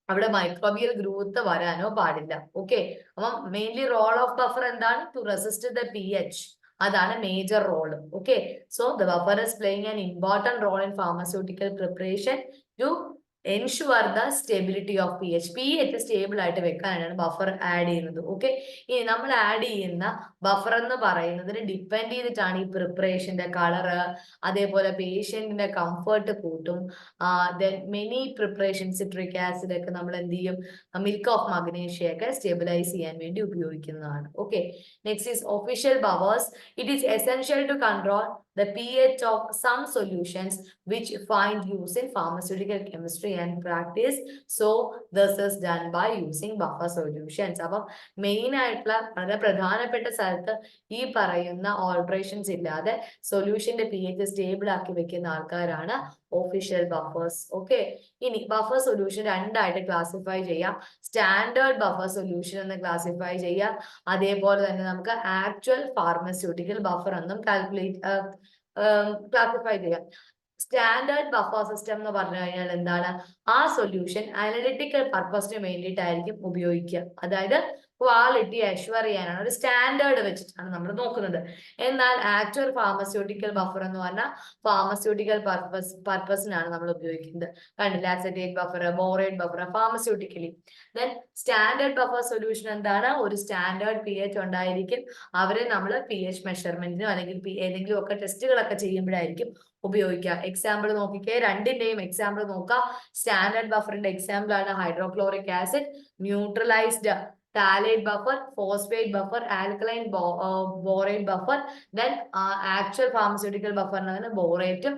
A: അവിടെ microbial growth വരാനോ പാടില്ല. Okay, അപ്പം mainly role of buffer എന്താണ്? To resist the pH. അതാണ് major role. Okay, so the buffer is playing an important role in pharmaceutical preparation to ensure the stability of P H stable ആയിട്ട് വെക്കാനാണ് buffer add ചെയ്യുന്നത്. Okay, ഇനി നമ്മൾ add ചെയ്യുന്ന buffer എന്ന് പറയുന്നതിന് depend ചെയ്തിട്ടാണ് ഈ പ്രിപ്പറേഷന്റെ കളറ്, അതേപോലെ പേഷ്യന്റിന്റെ കംഫർട്ട് കൂട്ടും. മെനി പ്രിപ്പറേഷൻ സിട്രിക് ആസിഡ് ഒക്കെ നമ്മൾ എന്ത് ചെയ്യും, മിൽക്ക് ഓഫ് മഗ്നീഷ്യ ഒക്കെ സ്റ്റെബിലൈസ് ചെയ്യാൻ വേണ്ടി ഉപയോഗിക്കുന്നതാണ്. Okay, next is official buffers. It is essential to control the pH of some solutions which find use in pharmaceutical chemistry and practice. So this is done by using buffer solutions. അപ്പം main ആയിട്ടുള്ള വളരെ പ്രധാനപ്പെട്ട സ്ഥലത്ത് ഈ പറയുന്ന alterations ഇല്ലാതെ സൊല്യൂഷന്റെ pH stable ആക്കി വെക്കുന്ന ആൾക്കാരാണ് ഒഫീഷ്യൽ ബഫേഴ്സ്. ഓക്കെ, ഇനി ബഫർ സൊല്യൂഷൻ രണ്ടായിട്ട് ക്ലാസിഫൈ ചെയ്യാം. സ്റ്റാൻഡേർഡ് ബഫർ സൊല്യൂഷൻ എന്ന് ക്ലാസിഫൈ ചെയ്യാം. അതേപോലെ തന്നെ നമുക്ക് ആക്ച്വൽ ഫാർമസ്യൂട്ടിക്കൽ ബഫർ എന്നും ക്ലാസിഫൈ ചെയ്യാം. സ്റ്റാൻഡേർഡ് ബഫർ സിസ്റ്റം എന്ന് പറഞ്ഞു കഴിഞ്ഞാൽ എന്താണ്, ആ സൊല്യൂഷൻ അനലിറ്റിക്കൽ പർപ്പസിന് വേണ്ടിയിട്ടായിരിക്കും ഉപയോഗിക്കുക. അതായത് ക്വാളിറ്റി അഷ്വർ ചെയ്യാനാണ്, ഒരു സ്റ്റാൻഡേർഡ് വെച്ചിട്ടാണ് നമ്മൾ നോക്കുന്നത്. എന്നാൽ ആക്ച്വൽ ഫാർമസ്യൂട്ടിക്കൽ ബഫർ എന്ന് പറഞ്ഞാൽ ഫാർമസ്യൂട്ടിക്കൽ പർപ്പസിനാണ് നമ്മൾ ഉപയോഗിക്കുന്നത്. കണ്ടില്ല, acetate buffer, borate buffer, pharmaceutically. Then standard buffer solution എന്താണ്, ഒരു സ്റ്റാൻഡേർഡ് pH ഉണ്ടായിരിക്കും. അവരെ നമ്മൾ pH മെഷർമെന്റിനോ അല്ലെങ്കിൽ ഏതെങ്കിലും ഒക്കെ ടെസ്റ്റുകളൊക്കെ ചെയ്യുമ്പോഴായിരിക്കും ഉപയോഗിക്കുക. എക്സാമ്പിൾ നോക്കിക്കേ, രണ്ടിന്റെയും എക്സാമ്പിൾ നോക്കാം. സ്റ്റാൻഡേർഡ് ബഫറിന്റെ എക്സാമ്പിൾ ആണ് hydrochloric acid, neutralised phthalate buffer, phosphate buffer, alkaline borate buffer. Then actual pharmaceutical buffer ആണ് borate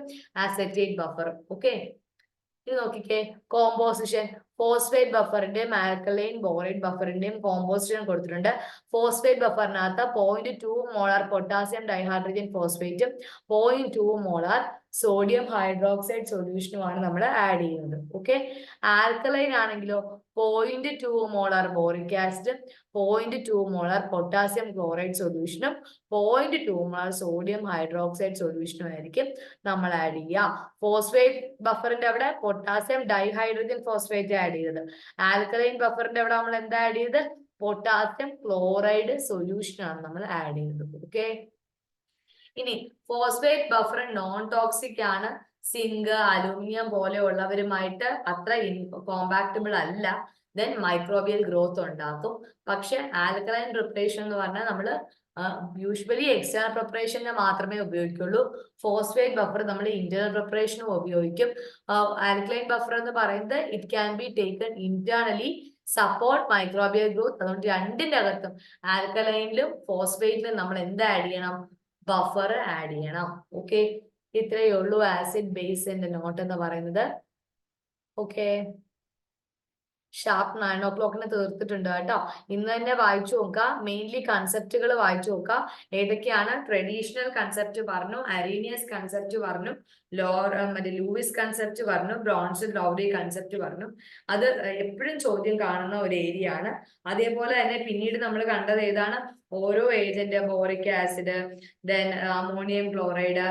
A: acetate buffer. Okay, ഇത് നോക്കിക്കേ, കോമ്പോസിഷൻ ഫോസ്ഫേറ്റ് ബഫറിന്റെയും ആൽക്കലൈൻ ബോറേറ്റ് ബഫറിന്റെയും കോമ്പോസിഷൻ കൊടുത്തിട്ടുണ്ട്. ഫോസ്ഫേറ്റ് ബഫറിനകത്ത് 0.2 മോളാർ പൊട്ടാസ്യം ഡൈഹൈഡ്രജൻ ഫോസ്ഫേറ്റും 0.2 മോളാർ സോഡിയം ഹൈഡ്രോക്സൈഡ് സൊല്യൂഷനുമാണ് നമ്മൾ ആഡ് ചെയ്യുന്നത്. ഓക്കെ, ആൽക്കലൈൻ ആണെങ്കിലോ 0.2 മോളാർ ബോറിക് ആസിഡും 0.2 മോളാർ പൊട്ടാസ്യം ക്ലോറൈഡ് സൊല്യൂഷനും 0.2 മോളാർ സോഡിയം ഹൈഡ്രോക്സൈഡ് സൊല്യൂഷനും ആയിരിക്കും നമ്മൾ ആഡ് ചെയ്യുക. ഫോസ്ഫേറ്റ് ബഫറിന്റെ അവിടെ പൊട്ടാസ്യം ഡൈഹൈഡ്രജൻ ഫോസ്ഫേറ്റ് ആഡ് ചെയ്തത്. ആൽക്കലൈൻ ബഫറിന്റെ അവിടെ നമ്മൾ എന്താ ആഡ് ചെയ്തത്, പൊട്ടാസ്യം ക്ലോറൈഡ് സൊല്യൂഷൻ ആണ് നമ്മൾ ആഡ് ചെയ്യുന്നത്. ഓക്കെ, ഇനി ഫോസ്ഫേറ്റ് ബഫർ നോൺ ടോക്സിക് ആണ്. സിങ്ക്, അലൂമിനിയം പോലെയുള്ളവരുമായിട്ട് അത്ര കോമ്പാക്റ്റബിൾ അല്ല. ദെൻ മൈക്രോബിയൽ ഗ്രോത്ത് ഉണ്ടാക്കും. പക്ഷെ ആൽക്കലൈൻ പ്രിപ്പറേഷൻ എന്ന് പറഞ്ഞാൽ നമ്മൾ യൂഷ്വലി എക്സ്റ്റേണൽ പ്രിപ്പറേഷന് മാത്രമേ ഉപയോഗിക്കുള്ളൂ. ഫോസ്ഫേറ്റ് ബഫർ നമ്മൾ ഇന്റേണൽ പ്രിപ്പറേഷനും ഉപയോഗിക്കും. ആൽക്കലൈൻ ബഫർ എന്ന് പറയുന്നത് it can be taken internally support microbial growth. അതുകൊണ്ട് രണ്ടിന്റെ അകത്തും ആൽക്കലൈനിലും ഫോസ്ഫേറ്റിലും നമ്മൾ എന്ത് ആഡ് ചെയ്യണം, ബഫർ ആഡ് ചെയ്യണം. ഓക്കെ, ഇത്രയേ ഉള്ളൂ ആസിഡ് ബേസിന്റെ നോട്ട് എന്ന് പറയുന്നത്. ഓക്കെ, ഷാർപ്പ് 9 o'clock തീർത്തിട്ടുണ്ട് കേട്ടോ. ഇന്ന് തന്നെ വായിച്ചു നോക്കുക. മെയിൻലി കൺസെപ്റ്റുകൾ വായിച്ചു നോക്കുക. ഏതൊക്കെയാണ്, ട്രഡീഷണൽ കൺസെപ്റ്റ് പറഞ്ഞു, അരീനിയസ് കൺസെപ്റ്റ് പറഞ്ഞു, മറ്റേ ലൂയിസ് കൺസെപ്റ്റ് പറഞ്ഞു, ബ്രോൺസൺ ലോവ്ലി കൺസെപ്റ്റ് പറഞ്ഞു. അത് എപ്പോഴും ചോദ്യം കാണുന്ന ഒരു ഏരിയ ആണ്. അതേപോലെ തന്നെ പിന്നീട് നമ്മൾ കണ്ടത് ഏതാണ്, ഓരോ agent, boric acid, then ammonium chloride,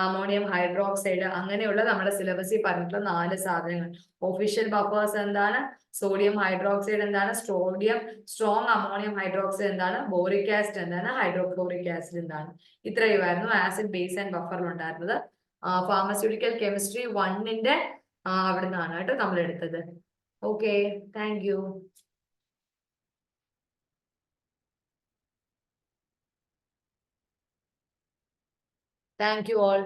A: ammonium hydroxide, അങ്ങനെയുള്ള നമ്മുടെ സിലബസിൽ പറഞ്ഞിട്ടുള്ള 4 സാധനങ്ങൾ. ഒഫീഷ്യൽ ബഫേഴ്സ് എന്താണ്, സോഡിയം ഹൈഡ്രോക്സൈഡ് എന്താണ്, സ്ട്രോങ് അമോണിയം ഹൈഡ്രോക്സൈഡ് എന്താണ്, ബോറിക് ആസിഡ് എന്താണ്, ഹൈഡ്രോക്ലോറിക് ആസിഡ് എന്താണ്. ഇത്രയുമായിരുന്നു ആസിഡ് ബേസ് ആൻഡ് ബഫറിൽ ഉണ്ടായിരുന്നത്. ഫാർമസ്യൂട്ടിക്കൽ കെമിസ്ട്രി 1ന്റെ അവിടെ നിന്നാണ് കേട്ടോ നമ്മൾ എടുത്തത്. Okay, thank you. Thank you all.